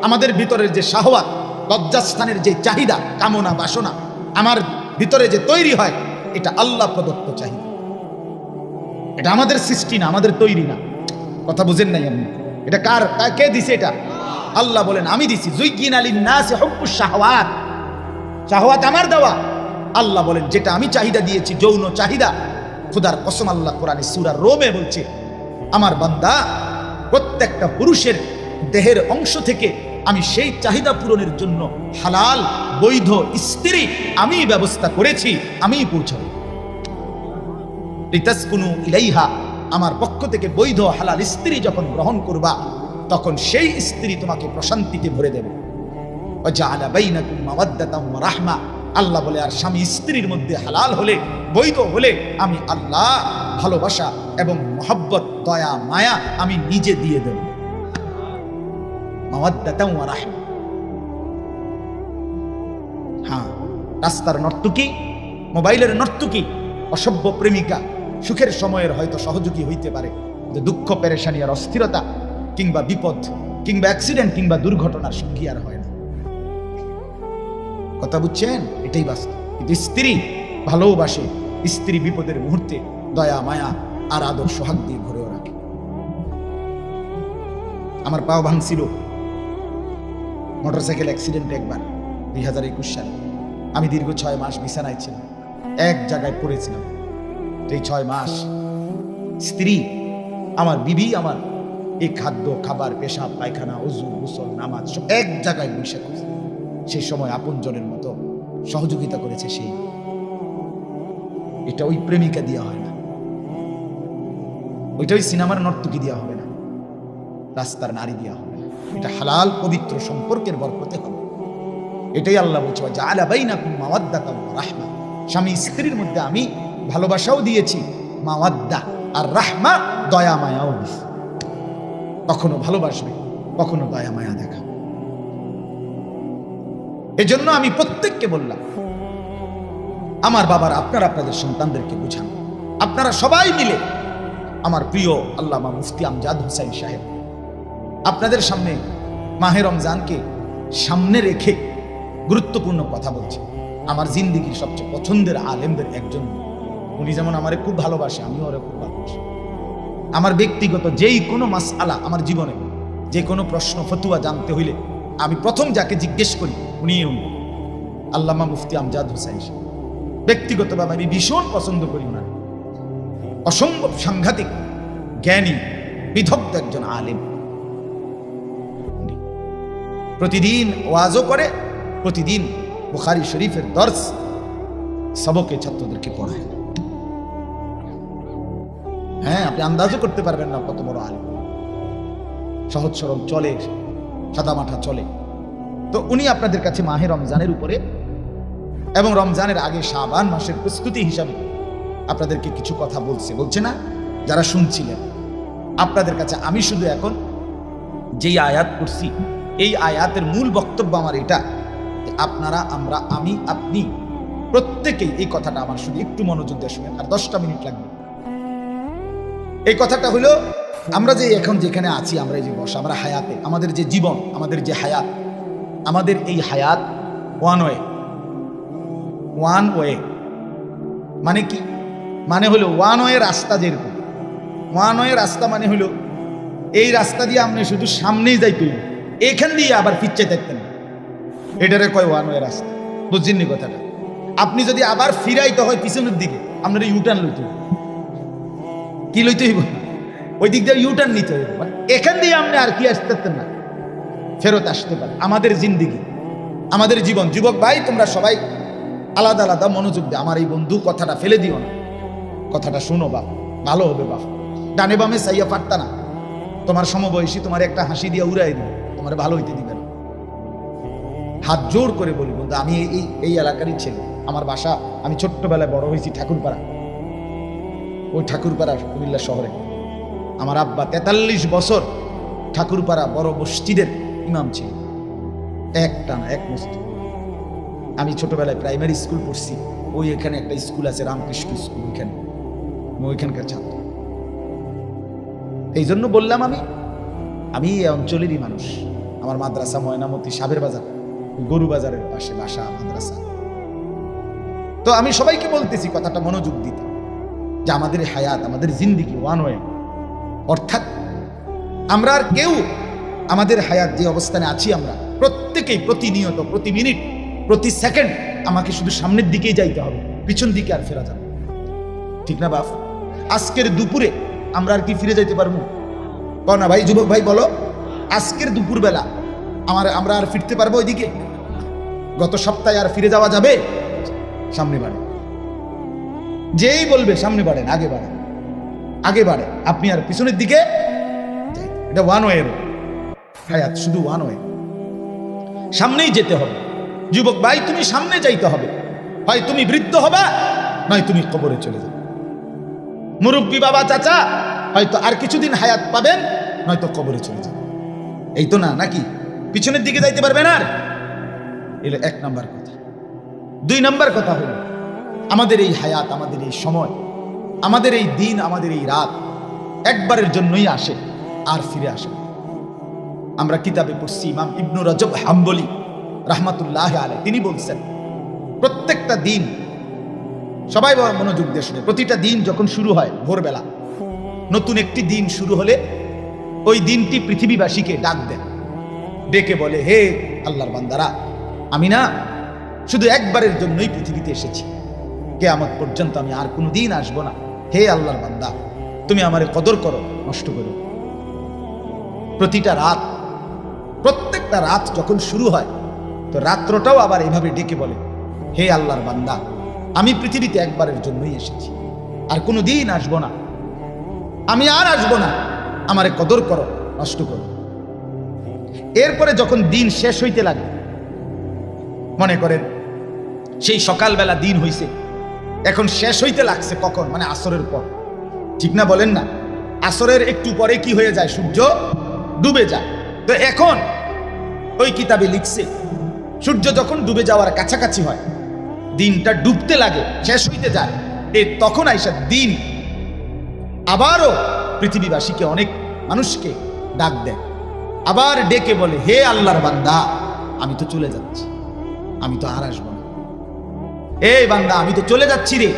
আমাদের ভিতরের যে শাহওয়াত, লজ্জাস্থানের যে চাহিদা, কামনা বাসনা আমার ভিতরে যে তৈরি হয়, এটা আল্লাহ প্রদত্ত চাহিদা। এটা আমাদের সৃষ্টি না, আমাদের তৈরি না। কথা বুঝেন নাই আপনি? এটা কে দিছে? এটা আল্লাহ বলেন আমি দিছি। যুইয়িনা লিন-নাসি হুব্বুশ শাহওয়াত, শাহওয়াত আমার দেওয়া। আল্লাহ বলেন যেটা আমি চাহিদা দিয়েছি, যৌন চাহিদা, খোদার কসম আল্লাহ কোরআনে সূরা রোমে বলছে, আমার বান্দা প্রত্যেকটা পুরুষের দেহের অংশ থেকে আমি সেই চাহিদা পূরণের জন্য হালাল বৈধ স্ত্রী আমি ব্যবস্থা করেছি, আমি পৌঁছাবো। লিতাসকুনু ইলাইহা, আমার পক্ষ থেকে বৈধ হালাল স্ত্রী যখন গ্রহণ করবা, তখন সেই স্ত্রী তোমাকে প্রশান্তিতে ভরে দেবে। ওয়াজআলা বাইনাকুম মাওয়াদ্দাতাম ওয়া রাহমা, আল্লাহ বলে আর স্বামী স্ত্রীর মধ্যে হালাল হলে, বৈধ হলে আমি আল্লাহ ভালোবাসা এবং মহব্বত, দয়া মায়া আমি নিজে দিয়ে দেব। মাওয়াদ্দাতাম ওয়া রাহমা। হ্যাঁ, রাস্তার নর্তকী, মোবাইলের নর্তকী, অসভ্য প্রেমিকা সুখের সময়ের হয়তো সহযোগী হইতে পারে, যে দুঃখ পেরেশানি আর অস্থিরতা কিংবা বিপদ কিংবা অ্যাক্সিডেন্ট কিংবা দুর্ঘটনার সঙ্গী আর হয় না। কথা বুঝছেন? এটাই বাস্তব। কিন্তু স্ত্রী ভালোবাসে, স্ত্রী বিপদের মুহূর্তে দয়া মায়া আর আদর সোহাগ দিয়ে ভরেও রাখে। আমার পাও ভাঙছিল মোটরসাইকেল অ্যাক্সিডেন্টে একবার 2021 সালে। আমি দীর্ঘ 6 মাস বিছানায় ছিলাম, এক জায়গায় পড়েছিলাম। এই 6 মাস স্ত্রী আমার বিবি আমার এই খাদ্য খাবার পেশাব পায়খানা ওযু গোসল নামাজ সব এক জায়গায় বসে করছে। সেই সময় আপনজনের মতো সহযোগিতা করেছে সেই। এটা ওই প্রেমিকা দিয়া হয় না, ওইটা ওই সিনেমার নর্তকী দেওয়া হবে না, রাস্তার নারী দেওয়া হবে না। এটা হালাল পবিত্র সম্পর্কের বরকতে হবে। এটাই আল্লাহ বলছে জাআলা বাইনাকুম মাওয়াদ্দাতাম ওয়া রাহমা, স্বামী স্ত্রীর মধ্যে আমি ভালোবাসাও দিয়েছি, মাওয়াদ্দা আর রাহমা দয়া মায়াও দিয়েছি। কখনো ভালোবাসবে, কখনো দয়া মায়া দেখা। এজন্য আমি প্রত্যেককে বললাম, আমার বাবার আপনারা আপনাদের সন্তানদেরকে বুঝান। আপনারা সবাই মিলে আমার প্রিয় আল্লামা মুফতি আমজাদ হোসাইন সাহেব আপনাদের সামনে মাহে রমজানকে সামনে রেখে গুরুত্বপূর্ণ কথা বলছে। আমার জিন্দেগির সবচেয়ে পছন্দের আলেমদের একজন। উনি যেমন আমারে খুব ভালোবাসে, আমিও ওরে খুব ভালোবাসি। আমার ব্যক্তিগত যেই কোনো মাসআলা, আমার জীবনে যে কোনো প্রশ্ন ফতুয়া জানতে হইলে আমি প্রথম যাকে জিজ্ঞেস করি উনি আল্লামা মুফতি আমজাদ হোসাইন সাহেব। ব্যক্তিগতভাবে আমি ভীষণ পছন্দ করি ওনার। অসম্ভব সাংঘাতিক জ্ঞানী বিদগ্ধ একজন আলেম। প্রতিদিন ওয়াজও করে, প্রতিদিন বুখারী শরীফের দর্স সবকে ছাত্রদেরকে পড়ায়। হ্যাঁ, আপনি আন্দাজও করতে পারবেন না কত বড় আলেম। সহজ সরল চলে, সাদামাঠা চলে। তো উনি আপনাদের কাছে মাহে রমজানের উপরে এবং রমজানের আগে শাবান মাসের প্রস্তুতি হিসাবে আপনাদেরকে কিছু কথা বলছে না? যারা শুনছিলেন আপনাদের কাছে আমি শুধু এখন যেই আয়াত করছি, এই আয়াতের মূল বক্তব্য আমার এটা, আপনারা, আমরা, আমি, আপনি প্রত্যেকেই এই কথাটা আমার শুধু একটু মনোযোগ দিয়ে শুনেন, আর 10টা মিনিট লাগবে। এই কথাটা হলো, আমরা যে এখন যেখানে আছি, আমরা এই যে বসা, আমরা হায়াতে, আমাদের যে জীবন, আমাদের যে হায়াত, আমাদের এই হায়াত ওয়ান ওয়ে মানে কি? মানে হলো ওয়ান ওয়ে রাস্তা। যেরকম ওয়ান ওয়ে রাস্তা মানে হলো এই রাস্তা দিয়ে আপনি শুধু সামনেই যাইতে, এখান দিয়ে আবার পিচ্ছে থাকতেন, এটারে কয় ওয়ান ওয়ে রাস্তা। বুঝছেন কথাটা? আপনি যদি আবার ফিরাইতে হয় পিছনের দিকে, আপনার ইউটার্ন লইতে হইব। কি লইতে হইব? ওই দিক দিয়ে ইউটার্ন নিতে হইব। এখান দিয়ে আপনি আর কি আসতে পারতেন না, ফেরত আসতে পারেন। আমাদের জিন্দিগি, আমাদের জীবন। যুবক ভাই, তোমরা সবাই আলাদা আলাদা মনোযোগ দিয়ে আমার এই বন্ধু কথাটা ফেলে দিও না, কথাটা শোনো বাপ, ভালো হবে বাপ। ডানে বামে চাইয়া পারতা না, তোমার সমবয়সী তোমার একটা হাসি দিয়ে উড়াই দিবে, তোমার ভালো হইতে দিবে না। হাত জোর করে বলি বন্ধু, আমি এই এলাকারই ছেলে, আমার বাসা, আমি ছোট্টবেলায় বড় হয়েছি ঠাকুরপাড়া, ওই ঠাকুরপাড়া কুমিল্লা শহরে। আমার আব্বা 43 বছর ঠাকুরপাড়া বড় মসজিদের ইমাম ছিল, এক মসজিদ। আমি ছোটবেলায় প্রাইমারি স্কুল পড়ছি, ওই এখানে একটা স্কুল আছে রামকৃষ্ণ স্কুল, ওইখানে ওইখানকার ছাত্র। এই জন্য বললাম আমি এই অঞ্চলেরই মানুষ, আমার মাদ্রাসা ময়নামতি সাবের বাজার, গরু বাজারের পাশে বাসা মাদ্রাসা। তো আমি সবাইকে বলতেছি কথাটা মনোযোগ দিতে, যে আমাদের হায়াত, আমাদের জিন্দিগি ওয়ান ওয়ে, অর্থাৎ আমরা আর কেউ আমাদের হায়াত যে অবস্থানে আছি আমরা প্রত্যেকেই প্রতিনিয়ত, প্রতি মিনিট, প্রতি সেকেন্ড আমাকে শুধু সামনের দিকেই যাইতে হবে, পিছন দিকে আর ফেরা যাবে, ঠিক না বাপ? আজকের দুপুরে আমরা আর কি ফিরে যাইতে পারবো? না ভাই, যুবক ভাই বলো, আজকের দুপুর বেলা আমরা আর ফিরতে পারবো ওইদিকে? গত সপ্তাহে আর ফিরে যাওয়া যাবে? সামনে বাড়ে, যেই বলবে সামনে বাড়েন, আগে বাড়েন, আগে বাড়ে, আপনি আর পিছনের দিকে। এটা ওয়ান ওয়ে হায়াত, শুধু ওয়ান ওয়ে, সামনেই যেতে হবে। যুবক ভাই, তুমি সামনে যাইতে হবে, হয় তুমি বৃদ্ধ হবা, নয় তুমি কবরে চলে যাবে। মুরব্বী বাবা চাচা হয়তো আর কিছুদিন হায়াত পাবেন, নয়তো কবরে চলে যাবে। এই তো না, নাকি পিছনের দিকে যাইতে পারবেন আর? এলো এক নাম্বার কথা। দুই নাম্বার কথা হলো, আমাদের এই হায়াত, আমাদের এই সময়, আমাদের এই দিন, আমাদের এই রাত একবারের জন্যই আসে, আর ফিরে আসে। আমরা কিতাবে পড়ছি, ইমাম ইবনু রজব হাম্বলি রাহমাতুল্লাহ আলাইহি তিনি বলছেন, প্রত্যেকটা দিন, সবাই মনোযোগ দিয়ে শুনে, প্রতিটা দিন যখন শুরু হয় ভোরবেলা, নতুন একটি দিন শুরু হলে ওই দিনটি পৃথিবীবাসীকে ডাক দেন, ডেকে বলে, হে আল্লাহর বান্দারা, আমি না শুধু একবারের জন্যই পৃথিবীতে এসেছি, কিয়ামত পর্যন্ত আমি আর কোনো দিন আসবো না। হে আল্লাহর বান্দা, তুমি আমারে কদর করো, নষ্ট করো। প্রতিটা রাত, প্রত্যেকটা রাত যখন শুরু হয়, তো রাত্রটাও আবার এভাবে ডেকে বলে, হে আল্লাহর বান্দা, আমি পৃথিবীতে একবারের জন্যই এসেছি, আর কোনো দিন আসবো না, আমি আর আসবো না, আমারে কদর করো, নষ্ট করো। এরপরে যখন দিন শেষ হইতে লাগে, মনে করেন সেই সকালবেলা দিন হইছে, এখন শেষ হইতে লাগছে কখন? মানে আসরের পর, ঠিক না বলেন না? আসরের একটু পরে কি হয়ে যায়? সূর্য ডুবে যায়। তো এখন ওই কিতাবে লিখছে, সূর্য যখন ডুবে যাওয়ার কাছাকাছি হয়, দিনটা ডুবতে লাগে, শেষ হইতে যায়, তখন আইসা দিন আবারও পৃথিবীবাসীকে, অনেক মানুষকে ডাক দেয়, আবার ডেকে বলে, হে আল্লাহর বান্দা, আমি তো চলে যাচ্ছি, আমি তো আর আসবো না। এই বান্দা, আমি তো চলে যাচ্ছি রে,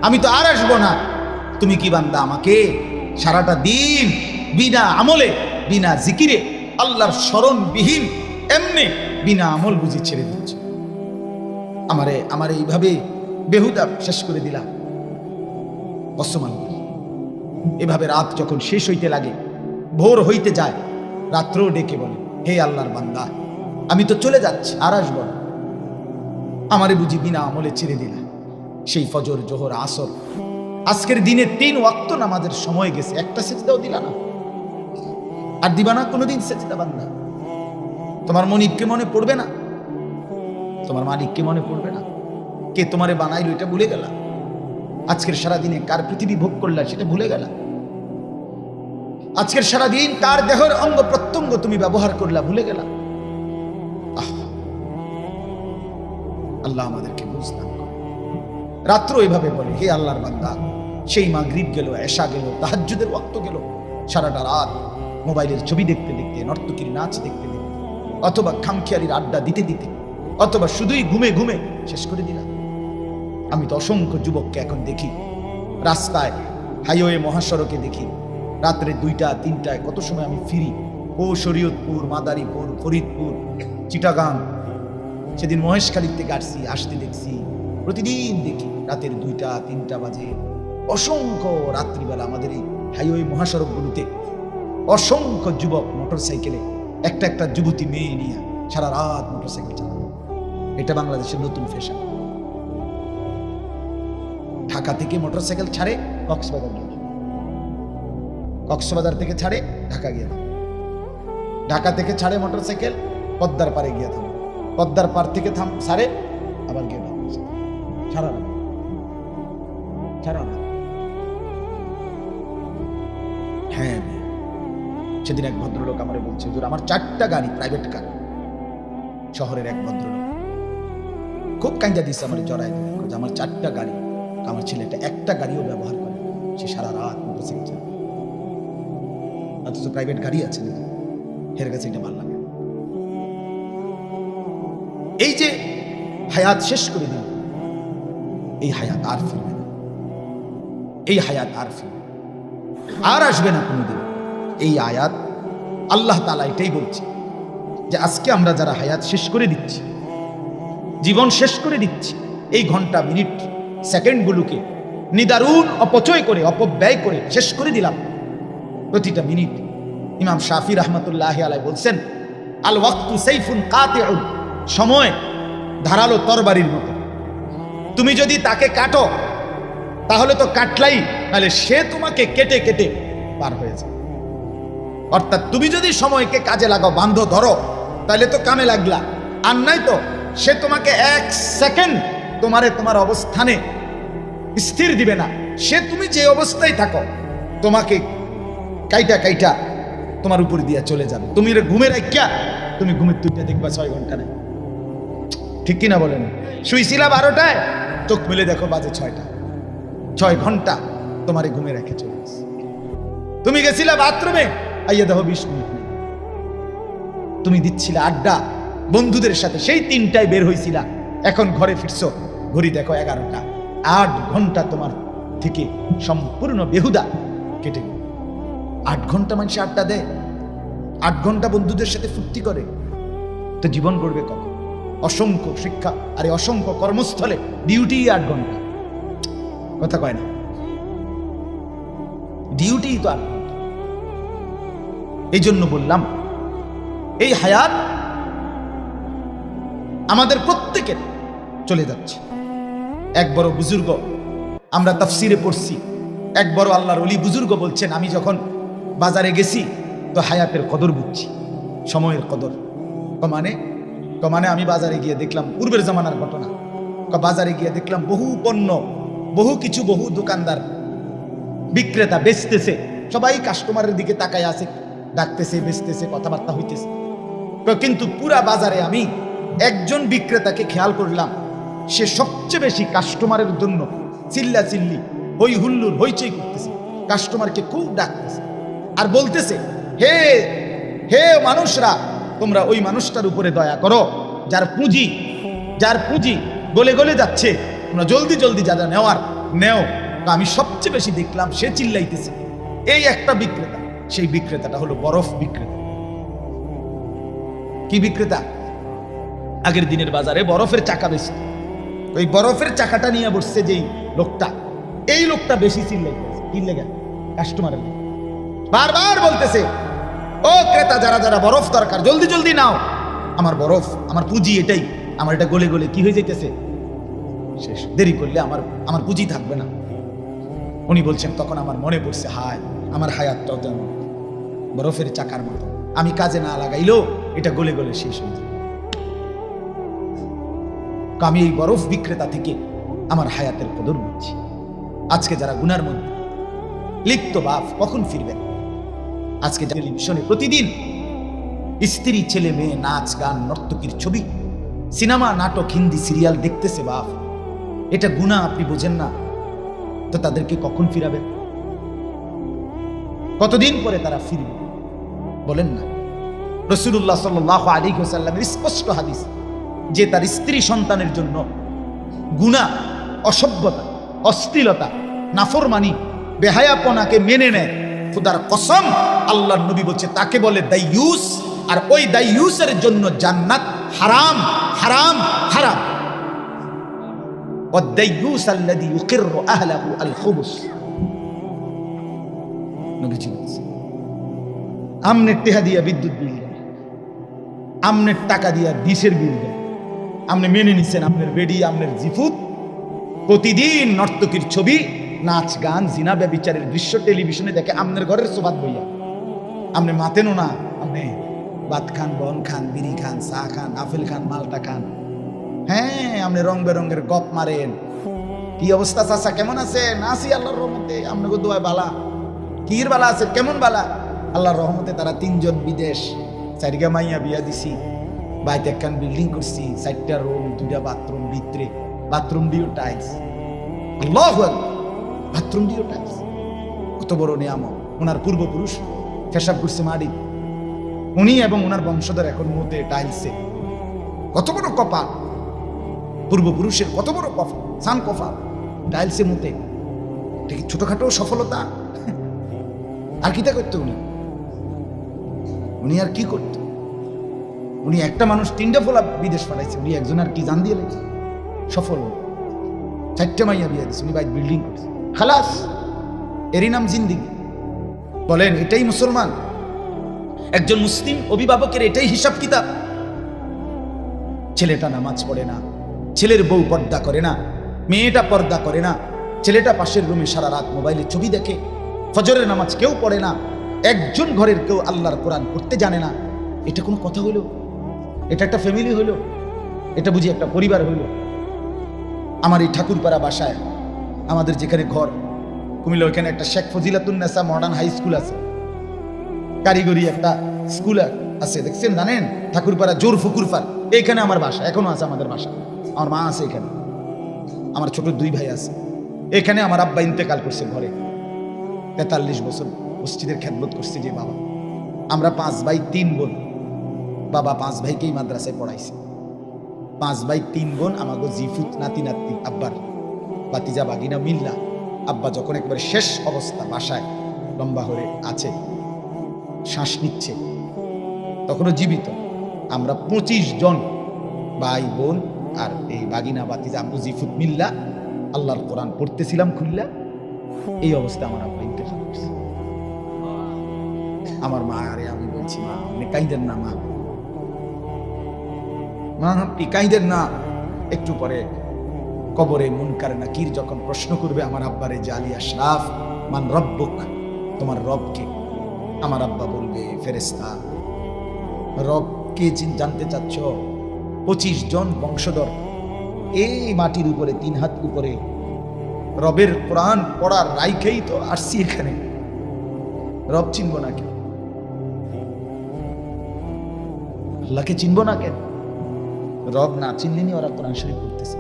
আমি তো আর আসবো না। তুমি কি বান্দা আমাকে সারাটা দিন বিনা আমলে, বিনা জিকিরে, আল্লাহর স্মরণবিহীন এমনি বিনা আমল বুঝি ছেড়ে দিচ্ছ? আমারে এইভাবে বেহুদা শেষ করে দিলাম। অসমান এভাবে রাত যখন শেষ হইতে লাগে, ভোর হইতে যায়, রাত্রেও ডেকে বলে, হে আল্লাহর বান্দা, আমি তো চলে যাচ্ছি, আর আসবো না, আমারে বুঝি বিনা আমলে ছেড়ে দিলা। সেই ফজর, জোহর, আসর, আজকের দিনে 3 ওয়াক্ত নামাজের সময় গেছে, একটা সেজদাও দিলা না, আর দিবা না কোনোদিন সেজদা বান্দা। তোমার মনিবকে মনে পড়বে না? তোমার মালিককে মনে পড়বে না? কে তোমারে বানাইলো এটা ভুলে গেলা? আজকের সারাদিনে কার পৃথিবী ভোগ করলা সেটা ভুলে গেলা? আজকের সারাদিন কার দেহের অঙ্গ প্রত্যঙ্গ তুমি ব্যবহার করলা ভুলে গেলা? আল্লাহ আমাদেরকে বুঝলাম। রাত্র এইভাবে বলে, হে আল্লাহর বান্দা, সেই মাগরিব গেল, এশা গেল, তাহাজ্জুদের ওয়াক্ত গেল, সারাটা রাত মোবাইলের ছবি দেখতে দেখতে, নর্তকীর নাচ দেখতে দেখতে, অথবা খামখেয়ালির আড্ডা দিতে দিতে, অথবা শুধুই ঘুমে ঘুমে শেষ করে দিলাম। আমি তো অসংখ্য যুবককে এখন দেখি রাস্তায়, হাইওয়ে, মহাসড়কে দেখি, রাত্রে 2টা 3টায়, কত সময় আমি ফিরি, ও শরীয়তপুর, মাদারীপুর, ফরিদপুর, চিটাগাং, সেদিন মহেশখালীর থেকে আসতে দেখছি, প্রতিদিন দেখি রাতের 2টা 3টা বাজে। অসংখ্য রাত্রিবেলা আমাদের এই হাইওয়ে মহাসড়কগুলোতে অসংখ্য যুবক মোটরসাইকেলে, একটা যুবতী মেয়ে নিয়ে সারা রাত মোটরসাইকেল চালানো। এটা বাংলাদেশের নতুন ফ্যাশন। ঢাকা থেকে মোটরসাইকেল ছাড়ে কক্সবাজার গিয়ে, কক্সবাজার থেকে ছাড়ে ঢাকা গিয়ে, ঢাকা থেকে ছাড়ে মোটরসাইকেল পদ্মার পারে গিয়ে থামে, পদ্মার পার থেকে ছাড়ে আবার গিয়ে সারা রাত, সারা রাত। হ্যাঁ, সেদিন এক ভদ্রলোক আমারে বলছে, হুজুর আমার 4টা গাড়ি, প্রাইভেট কার। শহরের এক ভদ্রলোক খুব কাঁদা দিচ্ছে, আমার জড়াই দিল, আমার 4টা গাড়ি, আমার ছেলেটা একটা গাড়িও ব্যবহার করে, সে সারা রাত মোটরসাইকেল চালায়, অথচ প্রাইভেট গাড়ি আছে, এর কাছে এটা ভালো লাগে। এই যে হায়াত শেষ করে দিল, এই হায়াত আর ফিরবে না, এই হায়াত আর ফিরবে আর আসবে না কোনোদিন। এই আয়াত আল্লাহ তাআলা এটাই বলছে যে আজকে আমরা যারা হায়াত শেষ করে দিচ্ছি, জীবন শেষ করে দিচ্ছি, এই ঘন্টা মিনিট সেকেন্ডগুলোকে নিদারুণ অপচয় করে অপব্যয় করে শেষ করে দিলাম প্রতিটা মিনিট। ইমাম শাফি রাহমাতুল্লাহি আলাইহি বলছেন, আল ওয়াক্তু সাইফুন কাতিউন, সময় ধারালো তরবারির মতো। তুমি যদি তাকে কাটো তাহলে তো কাটলাই, নাহলে সে তোমাকে কেটে কেটে পার হয়ে যায়। অর্থাৎ তুমি যদি সময়কে কাজে লাগাও, বান্ধো, ধরো, তাহলে তো কামে লাগলা, আর নাই তো সে তোমাকে এক সেকেন্ড তোমার অবস্থানে স্থির দিবে না। সে তুমি যে অবস্থায় থাকো তোমাকে কাইটা কাইটা তোমার উপর দিয়া চলে যাবে। তুমি ঘুমের একটা তুমি ঘুমের তুইটা দেখবা 6 ঘন্টা নেই, ঠিক কিনা বলেন? শুইছিলা 12টায়, চোখ মেলে দেখো বাজে 6টা, 6 ঘন্টা তোমার ঘুমে রেখে চলে গেছে। তুমি গেছিলা বাথরুমে, আইয়া দেখো 20 মিনিট নেই। তুমি দিচ্ছিলা আড্ডা বন্ধুদের সাথে, সেই 3টায় বের হইছিলা, এখন ঘরে ফিরছো, ঘড়ি দেখো 11টা। 8 ঘন্টা তোমার থেকে সম্পূর্ণ বেহুদা কেটে গেল। 8 ঘন্টা মানুষ আড্ডা দেয়, 8 ঘন্টা বন্ধুদের সাথে ফুর্তি করে, তো জীবন গড়বে কখন? অসংখ্য শিক্ষা আর অসংখ্য কর্মস্থলে ডিউটি 8 ঘন্টা, কথা কয় না, ডিউটি তো 8 ঘন্টা। এই জন্য বললাম এই হায়াত আমাদের প্রত্যেকের চলে যাচ্ছে। এক বড় বুজুর্গ, আমরা তাফসিরে পড়ছি, এক বড় আল্লাহর ওলি বুজুর্গ বলছেন, আমি যখন বাজারে গেছি তো হায়াতের কদর বুঝছি, সময়ের কদর। কমানে আমি বাজারে গিয়ে দেখলাম, পূর্বের জামানার ঘটনা, বাজারে গিয়ে দেখলাম বহু পণ্য, বহু কিছু, বহু দোকানদার বিক্রেতা বেচতেছে, সবাই কাস্টমারের দিকে তাকায় আছে, ডাকতেছে, বেচতেছে, কথাবার্তা হইতেছে। কিন্তু পুরা বাজারে আমি একজন বিক্রেতাকে খেয়াল করলাম, সে সবচেয়ে বেশি কাস্টমারের জন্য চিল্লা চিল্লি, হই হুল্লুর, হইচই করতেছে, কাস্টমারকে খুব ডাকতেছে আর বলতেছে, হে হে মানুষরা, তোমরা ওই মানুষটার উপরে দয়া করো যার পুঁজি গলে গলে যাচ্ছে, তোমরা জলদি জলদি যা যা নেওয়ার নেও। আমি সবচেয়ে বেশি দেখলাম সে চিল্লাইতেছে এই একটা বিক্রেতা, সেই বিক্রেতাটা হলো বরফ বিক্রেতা। কি বিক্রেতা? আগের দিনের বাজারে বরফের চাকা বেচত, ওই বরফের চাকাটা নিয়ে বসছে যেই লোকটা, এই লোকটা বেশি চিল্লাইতেছে। কি লেগে? কাস্টমারের লেগে। বারবার বলতেছে, ও ক্রেতা, যারা যারা বরফ দরকার জলদি জলদি নাও, আমার বরফ, আমার পুঁজি এটাই, আমার এটা গলে গলে কি হয়ে যাইতেছে, শেষ, দেরি করলে আমার পুঁজি থাকবে না। উনি বলছেন, তখন আমার মনে পড়ছে, হায়, আমার হায়াতটাও যেন বরফের চাকার মতো, আমি কাজে না লাগাইলেও এটা গলে গলে শেষ হয়ে যায়। আমি এই বরফ বিক্রেতা থেকে আমার হায়াতের কদর বুঝছি। আজকে যারা গুনার মধ্যে লিপ্ত, বাপ কখন ফিরবেন? আজকে টেলিভিশনে প্রতিদিন স্ত্রী, ছেলে মেয়ে, নাচ গান, নর্তকীর ছবি, সিনেমা, নাটক, হিন্দি সিরিয়াল দেখতেছে, বাপ এটা গুনাহ, আপনি বোঝেন না তো তাদেরকে কখন ফিরাবেন? কতদিন পরে তারা ফিরবে বলেন না? রাসূলুল্লাহ সাল্লাল্লাহু আলাইহি ওয়াসাল্লামের স্পষ্ট হাদিস, যে তার স্ত্রী সন্তানের জন্য গুনাহ, অসভ্যতা, অশ্লীলতা, নাফরমানি, বেহায়াপনাকে মেনে নেয়, খোদার কসম, আল্লাহর নবী বলছে তাকে বলে দাইয়ুস, আর ওই দাইয়ুসের জন্য জান্নাত হারাম হারাম হারাম। ওয়াদ-দাইয়ুস আল্লাযী ইউকিররু আহলাহু আল-খুবুস, নবীজি বলছে, আমনের টাকা দিয়া বিদ্যুৎ বিল দেয়, আমনের টাকা দিয়া ডিশের বিল দেয়, আপনি মেনে নিচ্ছেন আপনার বেডি, আপনার জিফুত, প্রতিদিন নর্তকীর ছবি, নাচ গান, জিনা ব্যভিচারের দৃশ্য টেলিভিশনে দেখে, আপনার ঘরের সোফাত বইয়া আপনি মাতেনও না, আপনি ভাত খান, বন খান, বিড়ি খান, চা খান, আপেল খান, মালটা খান, হ্যাঁ, আপনি রং বেরঙের গপ মারেন। কি অবস্থা চাচা, কেমন আছেন? আসি আল্লাহর রহমতে, আপনাকে দোয়ায় বালা। কির বালা আছে? কেমন বালা? আল্লাহর রহমতে তারা 3 জন বিদেশ, 4 মাইয়া বিয়া দিছি, বাইতে একখান বিল্ডিং করছি, 4টা রুম, 2টা বাথরুম, ভিতরে বাথরুম দিও টাইলস, আল্লাহু আকবার, বাথরুম দিও টাইলস, কত বড় নিয়ামত। ওনার পূর্বপুরুষ পেশাব করছে মাটি, উনি এবং ওনার বংশধর এখন মতে টাইলসে, কত বড় কপাল, পূর্বপুরুষের কত বড় কপাল, সান কপাল, টাইলসে মুতে। এটা কি ছোটখাটো সফলতা? আর কিটা করতো উনি আর কি করত? উনি একটা মানুষ 3টা ফোলা বিদেশ পাঠাইছে, উনি একজন আর কি জান দিয়ে লেগেছে সফল। 4টে মাইয়া বিয়ে দিচ্ছে, উনি বাইক বিল্ডিং করছে, খালাস। এরই নাম জিন্দিগি। বলেন এটাই মুসলমান? একজন মুসলিম অভিভাবকের এটাই হিসাব কিতাব? ছেলেটা নামাজ পড়ে না, ছেলের বউ পর্দা করে না, মেয়েটা পর্দা করে না, ছেলেটা পাশের রুমে সারা রাত মোবাইলে ছবি দেখে, ফজরের নামাজ কেউ পড়ে না, একজন ঘরের কেউ আল্লাহর কোরআন পড়তে জানে না। এটা কোনো কথা হইল? এটা একটা ফ্যামিলি হইল? এটা বুঝি একটা পরিবার হইল? আমার এই ঠাকুরপাড়া বাসায়, আমাদের যেখানে ঘর কুমিল্লা, ওইখানে একটা Sheikh Fazilatunnesa modern high school আছে, কারিগরি একটা স্কুল আছে, দেখছেন জানেন? ঠাকুরপাড়া জোর ফুকুরপার, এইখানে আমার বাসা, এখনো আছে আমাদের বাসা। আমার মা আছে এখানে, আমার ছোট 2 ভাই আছে এখানে। আমার আব্বা ইন্তেকাল করছে ঘরে, 43 বছর মসজিদের খেদমত করছে যে বাবা। আমরা 5 ভাই 3 বোন, বাবা 5 ভাইকেই মাদ্রাসায় পড়াইছে। 5 ভাই 3 বোন, আমাকে জিফুত নাতি নাতি, আব্বার বাতিজা বাগিনা মিল্লা। আব্বা যখন একবারে শেষ অবস্থা, বাসায় লম্বা হয়ে আছে, শ্বাস নিচ্ছে, তখনও জীবিত। আমরা 25 জন ভাই বোন আর এই বাগিনা বাতিজা আব্বু জিফুত মিল্লা আল্লাহর কোরআন পড়তেছিলাম খুললা। এই অবস্থা আমার আব্বা ইন্তেকাল করছে। আমার মা, আরে আমি বলছি মা আপনি কাইদেন না, মা আপনি কাইদেন না। একটু পরে কবরে মুনকার নাকির যখন প্রশ্ন করবে আমার আব্বারে, যে আলী আশরাফ মান রব্বুক, তোমার রবকে? আমার আব্বা বলবে ফেরেশতা। রবকে জানতে চাচ্ছ? 25 জন বংশধর এই মাটির উপরে 3 হাত উপরে রবের কোরআন পড়ার রাইখেই তো আসছি এখানে। রব চিনব না কেন? আল্লাহকে চিনব না কেন? রব না চিনলেনি ওরা কোরআন শরীফ পড়তেছে।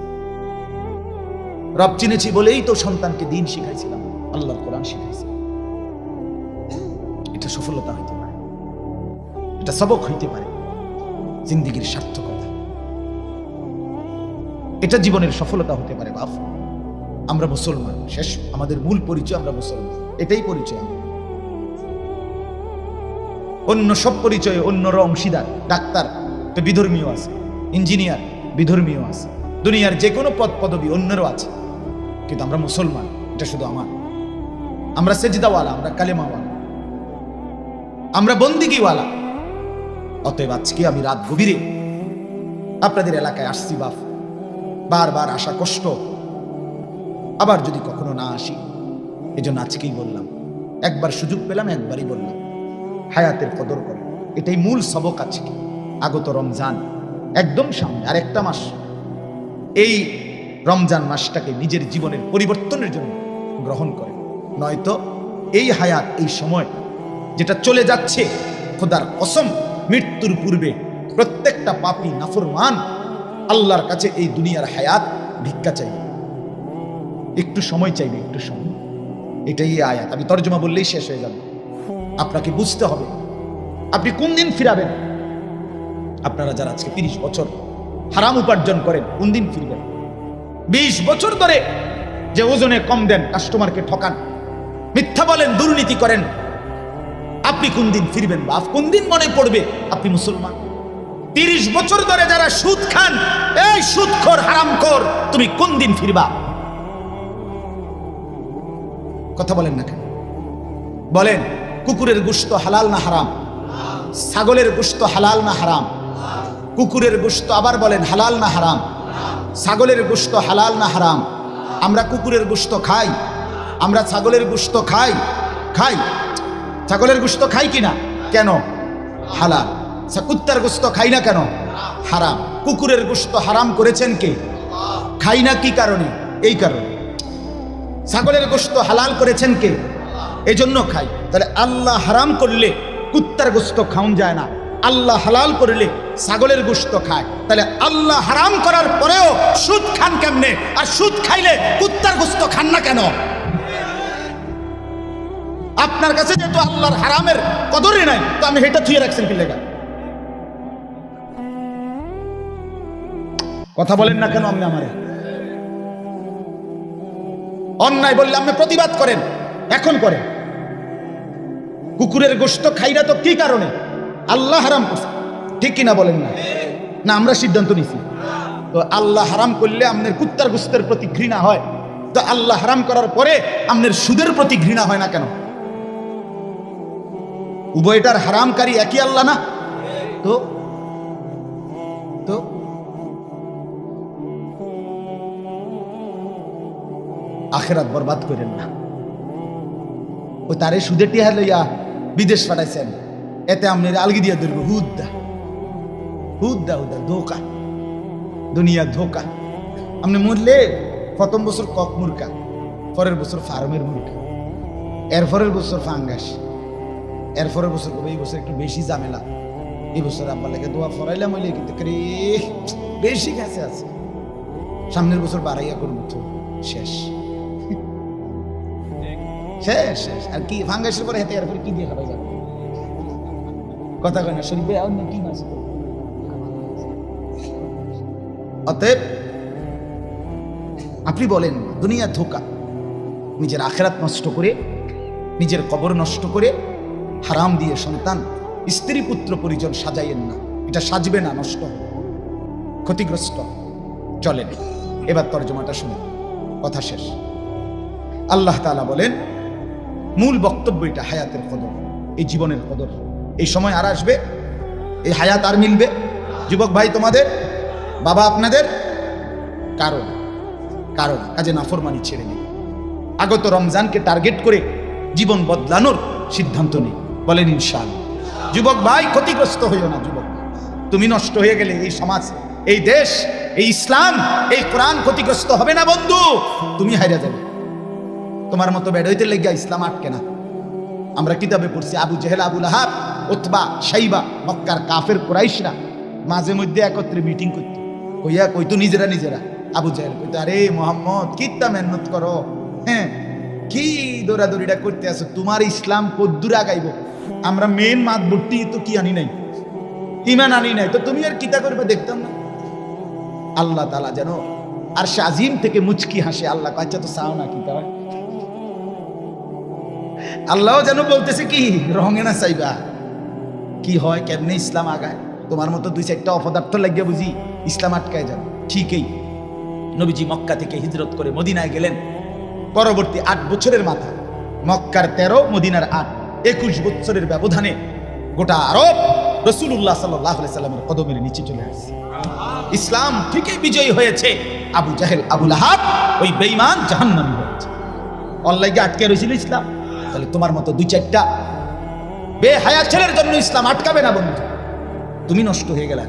রব চিনেছি বলেই তো সন্তানকে দিন শিখাইছিলাম, আল্লাহর কোরআন শিখাইছি। এটা সফলতা হইতে পারে, এটা সবক হইতে পারে, জিন্দেগীর সার্থকতা, এটা জীবনের সফলতা হতে পারে। বাপ, আমরা মুসলমান, শেষ আমাদের মূল পরিচয় আমরা মুসলমান, এটাই পরিচয়। অন্য সব পরিচয়ে অন্যরা অংশীদার। ডাক্তার তো বিধর্মীয় আছে, ইঞ্জিনিয়ার বিধর্মীয় আছে, দুনিয়ার যে কোনো পদ পদবী অন্যেরও আছে, কিন্তু আমরা মুসলমান, এটা শুধু আমার। আমরা সেজদাওয়ালা, আমরা কালেমাওয়ালা, আমরা বন্দিগিওয়ালা। অতএব আজকে আমি রাত গভীরে আপনাদের এলাকায় আসছি বাপ, বারবার আসা কষ্ট, আবার যদি কখনো না আসি, এজন্য আজকেই বললাম। একবার সুযোগ পেলাম, একবারই বললাম, হায়াতের কদর করে। এটাই মূল সবক আজকে। আগত রমজান একদম সামনে, আর একটা মাস। এই রমজান মাসটাকে নিজের জীবনের পরিবর্তনের জন্য গ্রহণ করে, নয়তো এই হায়াত, এই সময় যেটা চলে যাচ্ছে, খোদার কসম মৃত্যুর পূর্বে প্রত্যেকটা পাপী নাফরমান আল্লাহর কাছে এই দুনিয়ার হায়াত ভিক্ষা চাইবে, একটু সময় চাইবে, একটু সময়। এটাই আয়াত। আমি তর্জমা বললেই শেষ হয়ে যাবে। আপনাকে বুঝতে হবে আপনি কোন দিন ফিরাবেন। আপনারা যারা আজকে 30 বছর হারাম উপার্জন করেন, কোন দিন ফিরবেন? 20 বছর ধরে যে ওজনে কম দেন, কাস্টমারকে ঠকান, মিথ্যা বলেন, দুর্নীতি করেন, আপনি কোন দিন ফিরবেন? বাপ, কোন দিন মনে পড়বে আপনি মুসলমান? 30 বছর ধরে যারা সুদ খান, এই সুদখোর হারামখোর, তুমি কোন দিন ফিরবা? কথা বলেন না কেন? বলেন, কুকুরের গোশত হালাল না হারাম? ছাগলের গোশত হালাল না হারাম? কুকুরের গোশত আবার বলেন হালাল না হারাম? ছাগলের গোশত হালাল না হারাম? আমরা কুকুরের গোশত খাই, আমরা ছাগলের গোশত খাই। ছাগলের গোশত খাই কিনা? কেন? হালাল। কুত্তার গোশত খাই না কেন? হারাম। কুকুরের গোশত হারাম করেছেন কে? খাই না কি কারণে? এই কারণে। ছাগলের গোশত হালাল করেছেন কে? এজন্য খাই। তাহলে আল্লাহ হারাম করলে কুত্তার গোশত খাওয়া যায় না, আল্লাহ হালাল করলে ছাগলের গোশত খায়। তাহলে আল্লাহ হারাম করার পরেও সুদ খান কেমনে? আর সুদ খাইলে কুত্তার গোশত খান না কেন? আপনার কাছে যেহেতু আল্লাহর হারামের কদরই নাই, তো আমি হেটা থুয়ে রাখছেন কি লেগা? কথা বলেন না কেন আপনি আমারে? অন্যায় বললে আপনি প্রতিবাদ করেন, এখন করেন। কুকুরের গোশত খাইরা তো কি কারণে? আল্লাহ হারাম করছে, ঠিক কিনা বলেন না? না আমরা সিদ্ধান্ত নিছি? তো আল্লাহ হারাম করলে আপনার কুত্তার গোশতের প্রতি ঘৃণা হয়, তো আল্লাহ হারাম করার পরে আপনার সুদের প্রতি ঘৃণা হয় না কেন? উভয়টার হারামকারী একই আল্লাহ না? তো তো আখিরাত বরবাদ করেন না। ও তারে সুদে টিহা লইয়া বিদেশ পাঠাইছেন, এতে আপনার আলগি দিয়া ধরবো। হুদ্দা হুদ্দা হুদ্দা ধোকা, দুনিয়া ধোকা। আপনি মরলে প্রথম বছর কক মুরকা, পরের বছর ফার্মের মুরকা, এরপরের বছর ফাঙ্গাস, এরপরের বছর এই বছর একটু বেশি ঝামেলা, এই বছর আব্বা লেগে দোয়া ফরাইলাম হইলে কিন্তু বেশি কাছে আছে, সামনের বছর বাড়াইয়া করবো, তো শেষ শেষ শেষ। আর কি ফাঙ্গাসের পরে হেতে এরপরে কি দিয়ে খাওয়া যাবে? কথা কয় না শরীফে অন্য কি মাছ। অতএব আপনি বলেন দুনিয়া ধোকা, নিজের আখেরাত নষ্ট করে, নিজের কবর নষ্ট করে, হারাম দিয়ে সন্তান স্ত্রী পুত্র পরিজন সাজাইয়েন না, এটা সাজবে না, নষ্ট হবে, ক্ষতিগ্রস্ত। চলেন এবার তর্জমাটা শুনে কথা শেষ। আল্লাহ তাআলা বলেন মূল বক্তব্য এটা হায়াতের কদর, এই জীবনের কদর। এই সময় আর আসবে, এই হায়াত আর মিলবে। যুবক ভাই তোমাদের, বাবা আপনাদের, কারণ কাজে নাফরমানি ছেড়ে নেই। আগত রমজানকে টার্গেট করে জীবন বদলানোর সিদ্ধান্ত নেই, বলেন ইনশাআল্লাহ। যুবক ভাই ক্ষতিগ্রস্ত হইও না। যুবক তুমি নষ্ট হয়ে গেলে এই সমাজ, এই দেশ, এই ইসলাম, এই কোরআন ক্ষতিগ্রস্ত হবে না বন্ধু, তুমি হারিয়ে যাবে। তোমার মতো বেড হইতে লেগে ইসলাম আটকে না। আমরা কিতাবে পড়ছি আবু জেহেল, আবু লাহাব, উতবা, শাইবা, মক্কার কাফের কুরাইশরা মাঝে মধ্যে একত্রে মিটিং করতো, কইতো নিজেরা আবু জেহেল কইতো, আরে মোহাম্মদ কিত্তা মেহনত করো, হ্যাঁ কি দৌড়াদৌড়িটা করতে আসো, তোমার ইসলাম কদ্দুর আগাইব, আমরা মেন মাত ভর্তি তো কি আনি নাই, ইমান আনি নাই, তো তুমি আর কিতা করবে দেখতাম না। আল্লাহ তাআলা যেন আর সে আজিম থেকে মুচকি হাসে, আল্লাহ আচ্ছা তো চাও না কিতা হয়, আল্লাহ যেন বলতেছে কি রঙে না চাইবা, কি হয় কেমনে ইসলাম আগায়। তোমার মতো দুই চারটা অপদার্থ লাগিয়া বুঝি ইসলাম আটকায় যাবে। ঠিকই নবীজি মক্কা থেকে হিজরত করে মদিনায় গেলেন। পরবর্তী 8 বছরের মাথা, মক্কার 13, মদিনার 8, 21 বছরের ব্যবধানে গোটা আরব রাসূলুল্লাহ সাল্লাল্লাহু আলাইহি সাল্লামের কদমের নিচে চলে আসছে। ইসলাম ঠিকই বিজয়ী হয়েছে, আবু জাহেল, আবু লাহাব ওই বেঈমান জাহান্নামী হয়েছে। অল্লাইকে আটকে রয়েছিল ইসলাম। তাহলে তোমার মতো দুই চারটা বেহায়া ছেলের জন্য ইসলাম আটকাবে না বন্ধু, তুমি নষ্ট হয়ে গেলে,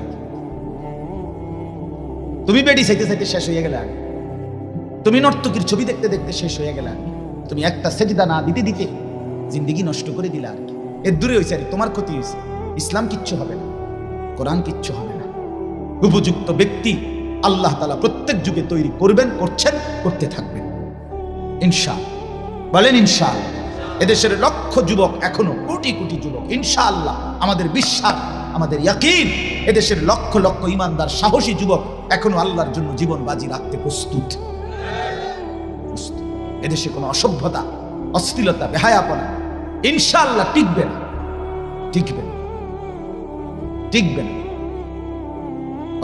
তুমি বেডি চাইতে চাইতে শেষ হয়ে গেলে, তুমি নর্তকীর ছবি দেখতে দেখতে শেষ হয়ে গেলে, তুমি একটা সেজদা না দিতে দিতে জিন্দেগি নষ্ট করে দিলে। আর কি এর দূরে হয়েছে, আর তোমার ক্ষতি হয়েছে। ইসলাম কিচ্ছু হবে না, কোরআন কিচ্ছু হবে না। উপযুক্ত ব্যক্তি আল্লাহ তাআলা প্রত্যেক যুগে তৈরি করবেন, করছেন, করতে থাকবেন ইনশাআল্লাহ। বলেন ইনশাআল্লাহ। এদেশের লক্ষ যুবক, এখনো কোটি কোটি যুবক, ইনশাআল্লাহ আমাদের বিশ্বাস, আমাদের ইয়াকিন, এদেশের লক্ষ লক্ষ ইমানদার সাহসী যুবক এখনো আল্লাহর জন্য জীবন বাজি রাখতে প্রস্তুত। এদেশে কোনো অসভ্যতা, অশ্লীলতা, বেহায়াপনা ইনশাআল্লাহ টিকবে না, টিকবে না, টিকবে না।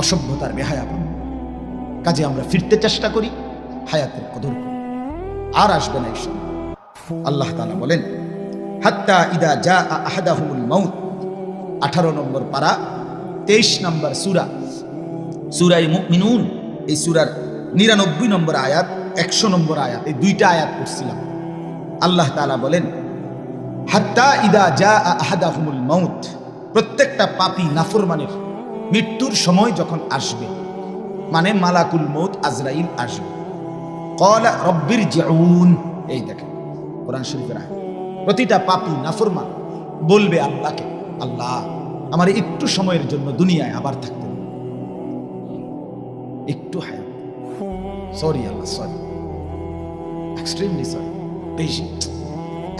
অসভ্যতার, বেহায়াপনা কাজে আমরা ফিরতে চেষ্টা করি, হায়াতের কদর করি, আর আসবে না এইসব। আল্লাহ তাআলা বলেন হাত্তা ইদা জা আহাদাহুমুল মাউত, 18 নম্বর পারা, 23 নম্বর সূরা, সূরায়ে মুমিনুন। এই সূরার 99 নম্বর আয়াত, 100 নম্বর আয়াত, এই দুইটা আয়াত পড়ছিলাম। আল্লাহ তাআলা বলেন হাত্তা ইদা জা আহাদাহুমুল মাউত, প্রত্যেকটা পাপী নাফরমানের মৃত্যুর সময় যখন আসবে, মানে মালাকুল মউত আজরাইল আসবে, ক্বালা রব্বিরজিউন। এই দেখেন কোরআন শরীফের আয়াত। প্রতিটা পাপী নাফরমান বলবে আল্লাহকে, আল্লাহ আমার একটু সময়ের জন্য দুনিয়ায় আবার থাকতে হবে, একটু হায়াত। সরি আল্লাহ, সরি, এক্সট্রিমলি সরি, বেশি,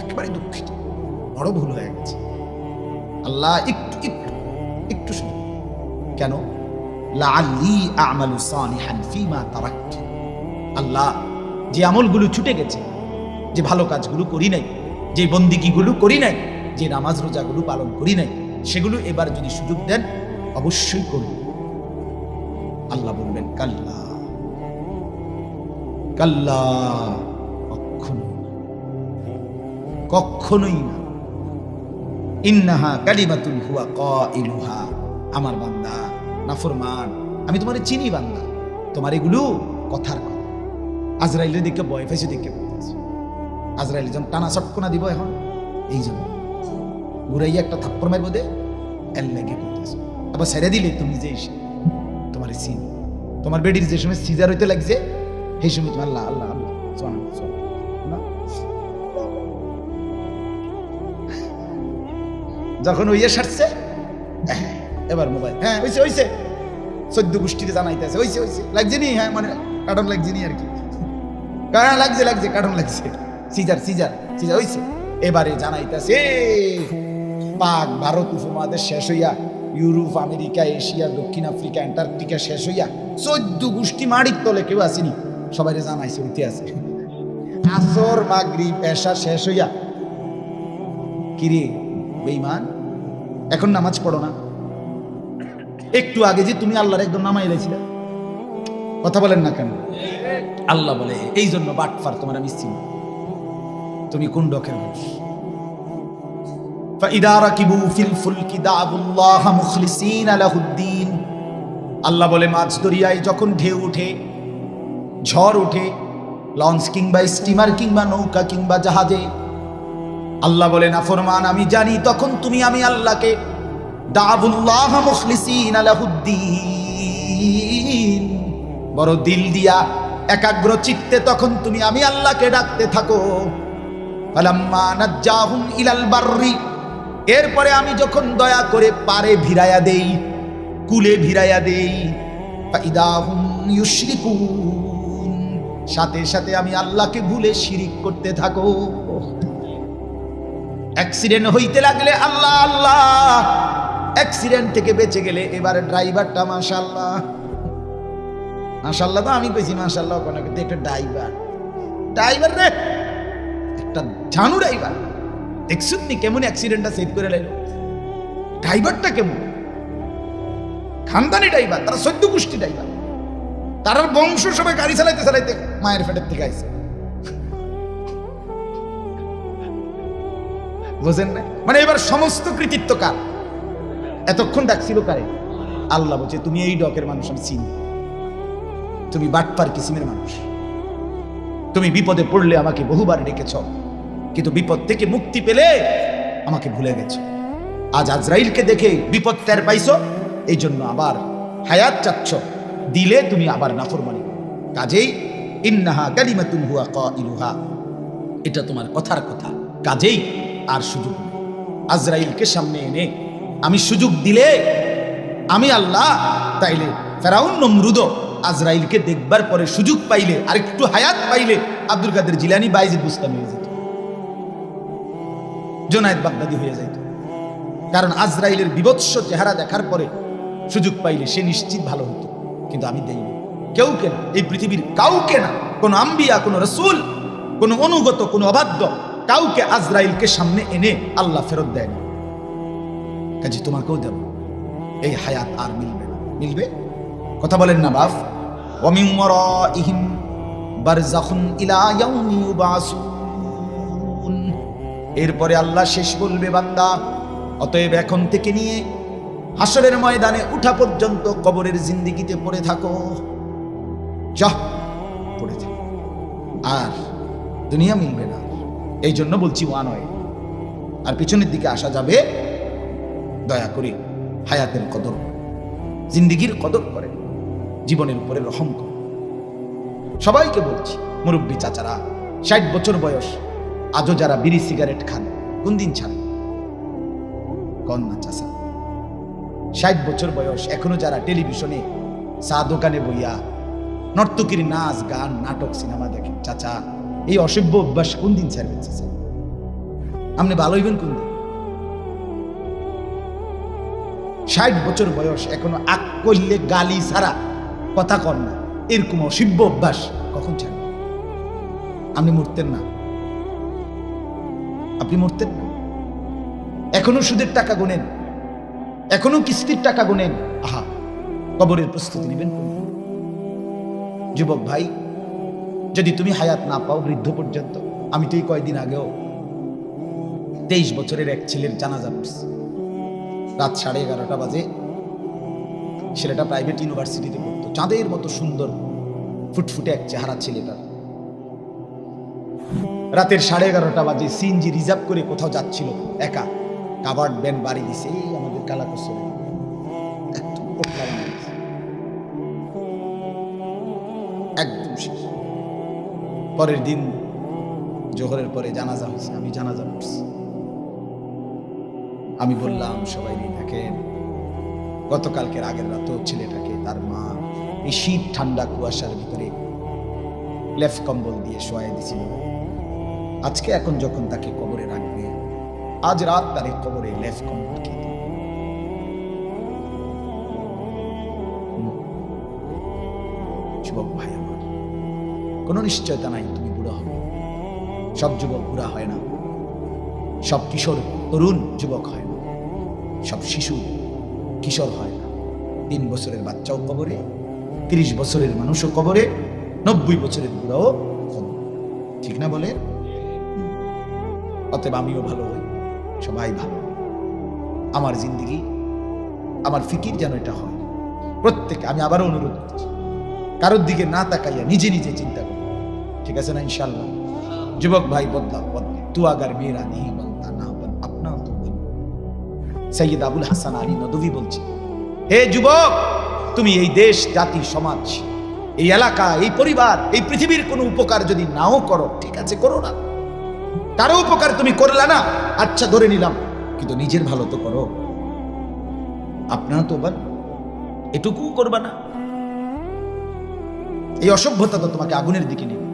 একেবারে দুঃখিত, বড় ভুল হয়ে গেছে আল্লাহ, একটু একটু একটু শুধু। কেন? লাআল্লি আ'মালু সালিহান ফীমা তারাকতু। আল্লাহ, যে আমলগুলো ছুটে গেছে, যে ভালো কাজগুলো করি নাই, যে বন্দিগিগুলো করি নাই, যে নামাজ রোজাগুলো পালন করি নাই, সেগুলো এবার যদি সুযোগ দেন অবশ্যই করব। আল্লাহ বলবেন কাল্লা, কাল্লা, কখনোই না। ইন্নাহা কালিমাতুন হুয়া কাইলুহা। আমার বান্দা নাফরমান, আমি তোমারে চিনি বান্দা, তোমার এগুলো কথার কথা। আজরাইলের দিকে ভয় পাইছে, দিকে বলতেছে আজরাইল যখন টানা চটকনা দিব এখন, এই জন্য ঘুরাইয়া একটা থাপ্পড় মারবো দে, এর লাগে বলতেছে। আবার ছেড়ে দিলে তুমি যে তোমার চিনি, তোমার বেডির যে সময় সিজার হইতে লাগছে সেই সময় তোমার আল্লাহ আল্লাহ আল্লাহ না, যখন ওই সারছে এবার মোবাইল, হ্যাঁ হইছে হইছে, 14 গোষ্ঠীতে জানাইতেছে হইছে হইছে, লাগছে নি, হ্যাঁ মানে কার্টন লাগছে নি আর কি, হ্যাঁ লাগছে লাগছে কার্টন লাগছে, সিজার সিজার সিজার হইছে। এবারে জানাইতেছে পাক ভারত উপমহাদেশ শেষ হইয়া, ইউরোপ, আমেরিকা, এশিয়া, দক্ষিণ আফ্রিকা, অ্যান্টার্কটিকা শেষ হইয়া 14 গোষ্ঠী মাড়ির তলে কেউ আসেনি, সবাই জানাইছে হইতে আছে। আসর মাগরিব এশা শেষ হইয়া, কিরে বেঈমান, এখন নামাজ পড়ো না? একটু আগে যে তুমি আল্লাহর একদম নামাই দিয়েছিলে, কথা বলেন না কেন? আল্লাহ বলে এই জন্য বাটফার তোমার আমি চিনি, তুমি কোন ডকের মানুষ। فإذا ركبوا في الفلك دعوا الله مخلصين له الدين। আল্লাহ বলে মাছ দরিয়ায় যখন ঢেউ ওঠে, ঝড় ওঠে, লঞ্চ কিংবা স্টিমার কিংবা নৌকা কিংবা জাহাজে, আল্লাহ বলে নাফরমান আমি জানি তখন তুমি আমি আল্লাহকে দাউল্লাহ মুখলিসিন লাহুদ্দিন, বড় দিল দিয়া একাগ্র চিত্তে তখন তুমি আমি আল্লাহকে ডাকতে থাকো। ফালাম্মা নাজ্জাহুম ইলাল বাররি, এরপরে আমি যখন দয়া করে পারে ভিড়াইয়া দেই, কুলে ভিড়াইয়া দেই, ফাইদাহুম ইউশরিকুন, সাথে সাথে আমি আল্লাহকে ভুলে শিরিক করতে থাকো। অ্যাক্সিডেন্ট হইতে লাগলে আল্লাহ আল্লাহ, অ্যাক্সিডেন্ট থেকে বেঁচে গেলে এবারে ড্রাইভারটা মাশাআল্লাহ, মাশাআল্লাহ তো আমি কইছি মাশাআল্লাহ, কোন একটা ড্রাইভার, ড্রাইভার রে একটা জানু ড্রাইভার, দেখছুন নি কেমন অ্যাক্সিডেন্টটা সেভ করে লাইল, ড্রাইভারটা কেমন খানদানি ড্রাইভার, তারা 14 গোষ্ঠী ড্রাইভার, তার বংশ সবাই গাড়ি চালাইতে চালাইতে মায়ের পেটের থেকে আইছে, বুঝেন না? মানে এবার সমস্ত কৃতিত্ব কার? এতক্ষণ ডাকছিল কারে? আল্লাহ বলছে তুমি এই ডকের মানুষ আমি চিনি, তুমি বাটপার কিসিমের মানুষ, তুমি বিপদে পড়লে আমাকে বহুবার ডেকেছ, কিন্তু বিপদ থেকে মুক্তি পেলে আমাকে ভুলে গেছো। আজ আজরাইলকে দেখে বিপদ টের পাইছো, এই জন্য আবার হায়াত চাচ্ছ, দিলে তুমি আবার নাফরমানি। কাজেই ইন্নাহা কালিমাতুন হুয়া কাইলুহা, এটা তোমার কথার কথা, কাজেই আর সুযোগ নেই। আজরাইলকে সামনে এনে আমি সুযোগ দিলে আমি আল্লাহ, তাইলে ফেরাউন নমরুদ আজরাইলকে দেখবার পরে সুযোগ পাইলে, আর একটু হায়াত পাইলে আব্দুল কাদের জিলানী, বাইজিদ বুস্তামি হয়ে যেত, জুনায়েদ বাগদাদি হয়ে যেত। কারণ আজরাইলের বিভৎস চেহারা দেখার পরে সুযোগ পাইলে সে নিশ্চিত ভালো হতো, কিন্তু আমি দেইনি। কেউ কেন, এই পৃথিবীর কাউকে না, কোনো আম্বিয়া, কোনো রসুল, কোনো অনুগত, কোনো অবাধ্য কাউকে আজরাইলকে সামনে এনে আল্লাহ ফেরত দেয়নি। কাজে তোমাকেও দেব, এই হায়াত আর মিলবে না। মিলবে? কথা বলেন না বাপ। ওয়ামিন ওয়ারাইহিম বারযাখুন ইলা ইয়াউমি ইউবাসুন, এরপরে আল্লাহ শেষ বলবে বান্দা অতএব এখন থেকে নিয়ে হাসরের ময়দানে উঠা পর্যন্ত কবরের জিন্দেগিতে পড়ে থাকো, যাহ পড়ে থাকো, আর দুনিয়া মিলবে না। এই জন্য বলছি ওয়ান ওয়ে, আর পিছনের দিকে আসা যাবে। দয়া করে হায়াতের কদর, জিন্দিগির কদর করে, জীবনের উপরে রহম করে। সবাইকে বলছি, মুরব্বী চাচারা, 60 বছর বয়স, আজও যারা বিড়ি সিগারেট খান, কোন দিন ছাড়েন? কন্যা চাচা 60 বছর বয়স, এখনো যারা টেলিভিশনে চা দোকানে বইয়া নর্তকীর নাচ গান নাটক সিনেমা দেখেন, চাচা এই অসভ্য অভ্যাস কোন দিন ছাড়বেন? চাচা আপনি ভালো হইবেন কোন দিন? 60 বছর বয়স, এখনো আগ করলে গালি ছাড়া কথা কর না, এরকম অসভ্য অভ্যাস কখন ছাড়বে? আপনি মরতেন না? আপনি মরতেন না? এখনো সুদের টাকা গুনেন, এখনো কিস্তির টাকা গুনেন। আহা, কবরের প্রস্তুতি নেবেন কোন? যুবক ভাই, যদি তুমি হায়াত না পাও বৃদ্ধ পর্যন্ত, আমি তো এই কয়েকদিন আগেও 23 বছরের এক ছেলের জানাজা পড়ছি। রাত 11:30 বাজে। ছেলেটা প্রাইভেট ইউনিভার্সিটিতে পড়তো, চাঁদের মতো সুন্দর ফুটফুটে এক চেহারা ছেলেটার। রাতের 11:30 বাজে সিএনজি রিজার্ভ করে কোথাও যাচ্ছিল একা, কাভার্ড ভ্যান বাড়ি দিছে এই আমাদের কালাকসরে, একদম পোটলা বানিয়ে দিছে, একদম শেষ। পরের দিন জোহরের পরে জানাজা হয়েছে, আমি জানাজা পড়ছি। আমি বললাম সবাই, দেখেন গতকালকের আগের রাতেও ছেলেটাকে তার মা এই শীত ঠান্ডা কুয়াশার ভিতরে লেফ কম্বল দিয়ে শোয়াই দিছিল। আজকে এখন যখন তাকে কবরে রাখবে, আজ রাত তার এই কবরে লেফ কম্বল কে দিবে? যুবক ভাই আমার, কোনো নিশ্চয়তা নাই তুমি বুড়া হবে। সব যুবক বুড়া হয় না, সব কিশোর তরুণ যুবক হয় না, সব শিশু কিশোর হয় না। 3 বছরের বাচ্চাও কবরে, 30 বছরের মানুষও কবরে, 90 বছরের বুড়াও কবরে, ঠিক না বলে? অতএব আমিও ভালো হই, সবাই ভালো। আমার জিন্দিগি, আমার ফিকির যেন এটা হয় প্রত্যেকে। আমি আবারও অনুরোধ করছি, কারোর দিকে না তাকাইয়া নিজে নিজে চিন্তা করো, ঠিক আছে না? ইনশাল্লাহ। যুবক ভাই বদলাও, বদলে তু আগার মেয়েরা নেই বলতা না বল আপনা তো বল। সৈয়দ আবুল হাসান আলী নদভী বলছে, হে যুবক, তুমি এই দেশ, জাতি, সমাজ, এই এলাকা, এই পরিবার, এই পৃথিবীর কোনো উপকার যদি নাও করো, ঠিক আছে করো না, কারো উপকার তুমি করলে না, আচ্ছা ধরে নিলাম, কিন্তু নিজের ভালো তো করো। আপনারা তো বল এটুকু করবা না? এই অসভ্যতা তো তোমাকে আগুনের দিকে নেবে,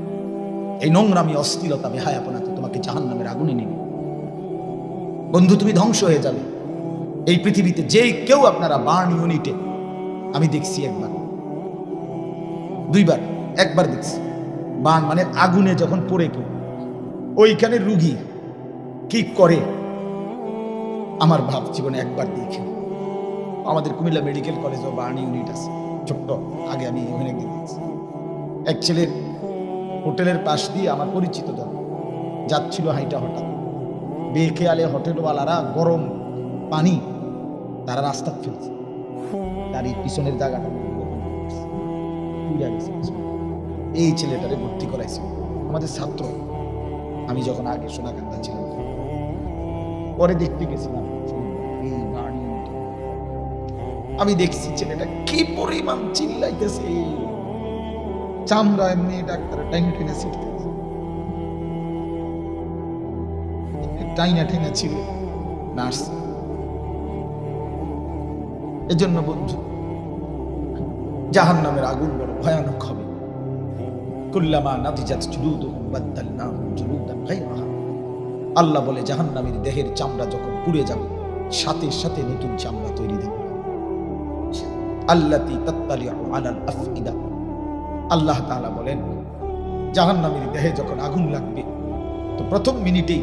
এই নোংরামি, অস্থিরতা, বেহায়াপনা তো তোমাকে জাহান্নামের আগুনে নেবে। বন্ধু, তুমি ধ্বংস হয়ে যাবে। এই পৃথিবীতে যে কেউ, আপনারা বার্ন ইউনিটে আমি দেখছি একবার, 2 বার, একবার দেখছি বার্ন মানে আগুনে যখন পড়ে কেউ, ওইখানে রুগী কি করে আমার ভাব জীবনে একবার দেখি। আমাদের কুমিল্লা মেডিকেল কলেজেও বার্ন ইউনিট আছে ছোট্ট, আগে আমি ওখানে গিয়ে দেখছি। এক ছেলের হোটেলের পাশ দিয়ে আমার পরিচিত জন যাচ্ছিল হাইটা, হঠাৎ বেখেয়ালে হোটেলওয়ালারা গরম পানি তারা রাস্তা ফেলছে, তার এই পিছনের জায়গাটা এই ছেলেটারে ভর্তি করাইছে আমাদের ছাত্র। আমি যখন আগে সোনাকান্দা ছিলাম, পরে দেখতে গেছিলাম, আমি দেখছি ছেলেটা কি পরিমাণ চিল্লাইতেছে, চামড়া এমনি ডাক্তার টাইনে টেনে ছিটতেছে, টাইনা টেনে ছিল নার্স। এজন্য বন্ধু, জাহান্নামের আগুন বড় ভয়ানক হবে। কুল্লামা নাদিজাত জুলুদুহুম বাদদালনাহুম জুলুদান গায়রাহা। আল্লাহ বলে, জাহান্নামীর দেহের চামড়া যখন পুড়ে যাবে, সাথে সাথে নতুন চামড়া তৈরি হবে। আল্লাতী তাত্তালিউ আলাল আফইদা। আল্লাহ তাআলা বলেন, জাহান্নামীর দেহে যখন আগুন লাগবে, তো প্রথম মিনিটেই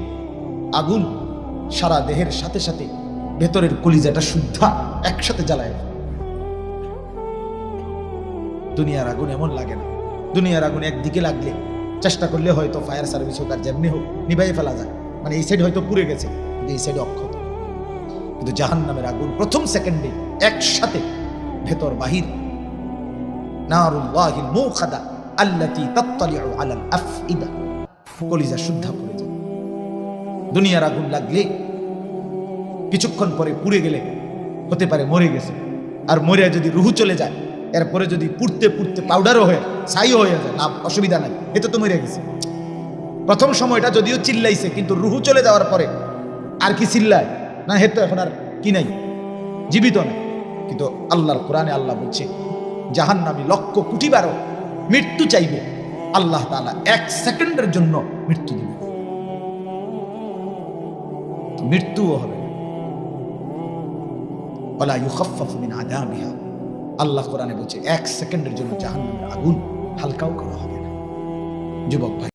আগুন সারা দেহের সাথে সাথে ভেতরের কলিজাটা শুদ্ধা একসাথে জ্বালায়। দুনিয়ার আগুন এমন লাগে না। দুনিয়ার আগুন একদিকে লাগলে চেষ্টা করলে হয়তো ফায়ার সার্ভিস হোক আর যেমনি হোক নিভাই ফেলা যায়, মানে এই সাইড হয়তো পুড়ে গেছে, কিন্তু এই সাইড অক্ষত। কিন্তু জাহান্নামের আগুন প্রথম সেকেন্ডে একসাথে ভেতর বাহির, নারুল্লাহিল মুখাদা আল্লাতী তাত্তালিউ আলাল আফইদা, কলিজা শুদ্ধা পড়ে যায়। দুনিয়ার আগুন লাগলে কিছুক্ষণ পরে পুড়ে গেলে হতে পারে মরে গেছে, আর মরে যদি রুহু চলে যায়, এরপরে যদি পুড়তে পুড়তে পাউডারও হয়ে ছাইও হয়ে যায়, না অসুবিধা নাই, এতে তো মরে গেছে। প্রথম সময়টা যদিও চিল্লাইছে, কিন্তু রুহু চলে যাওয়ার পরে আর কি চিল্লায় না? হেতো এখন আর কি নাই, জীবিত নাই। কিন্তু আল্লাহর কোরআনে আল্লাহ বলছে, জাহান্নামী লক্ষ কোটি বারও মৃত্যু চাইবে, আল্লাহ তাআলা 1 সেকেন্ডের জন্য মৃত্যু দিবে, মৃত্যুও হবে। ওয়ালা ইউখাফফাফু মিন আযাবিহা। আল্লাহ কোরআনে বলছে 1 সেকেন্ডের জন্য জাহান্নামের আগুন হালকাও করা হবে না। যুবক ভাই,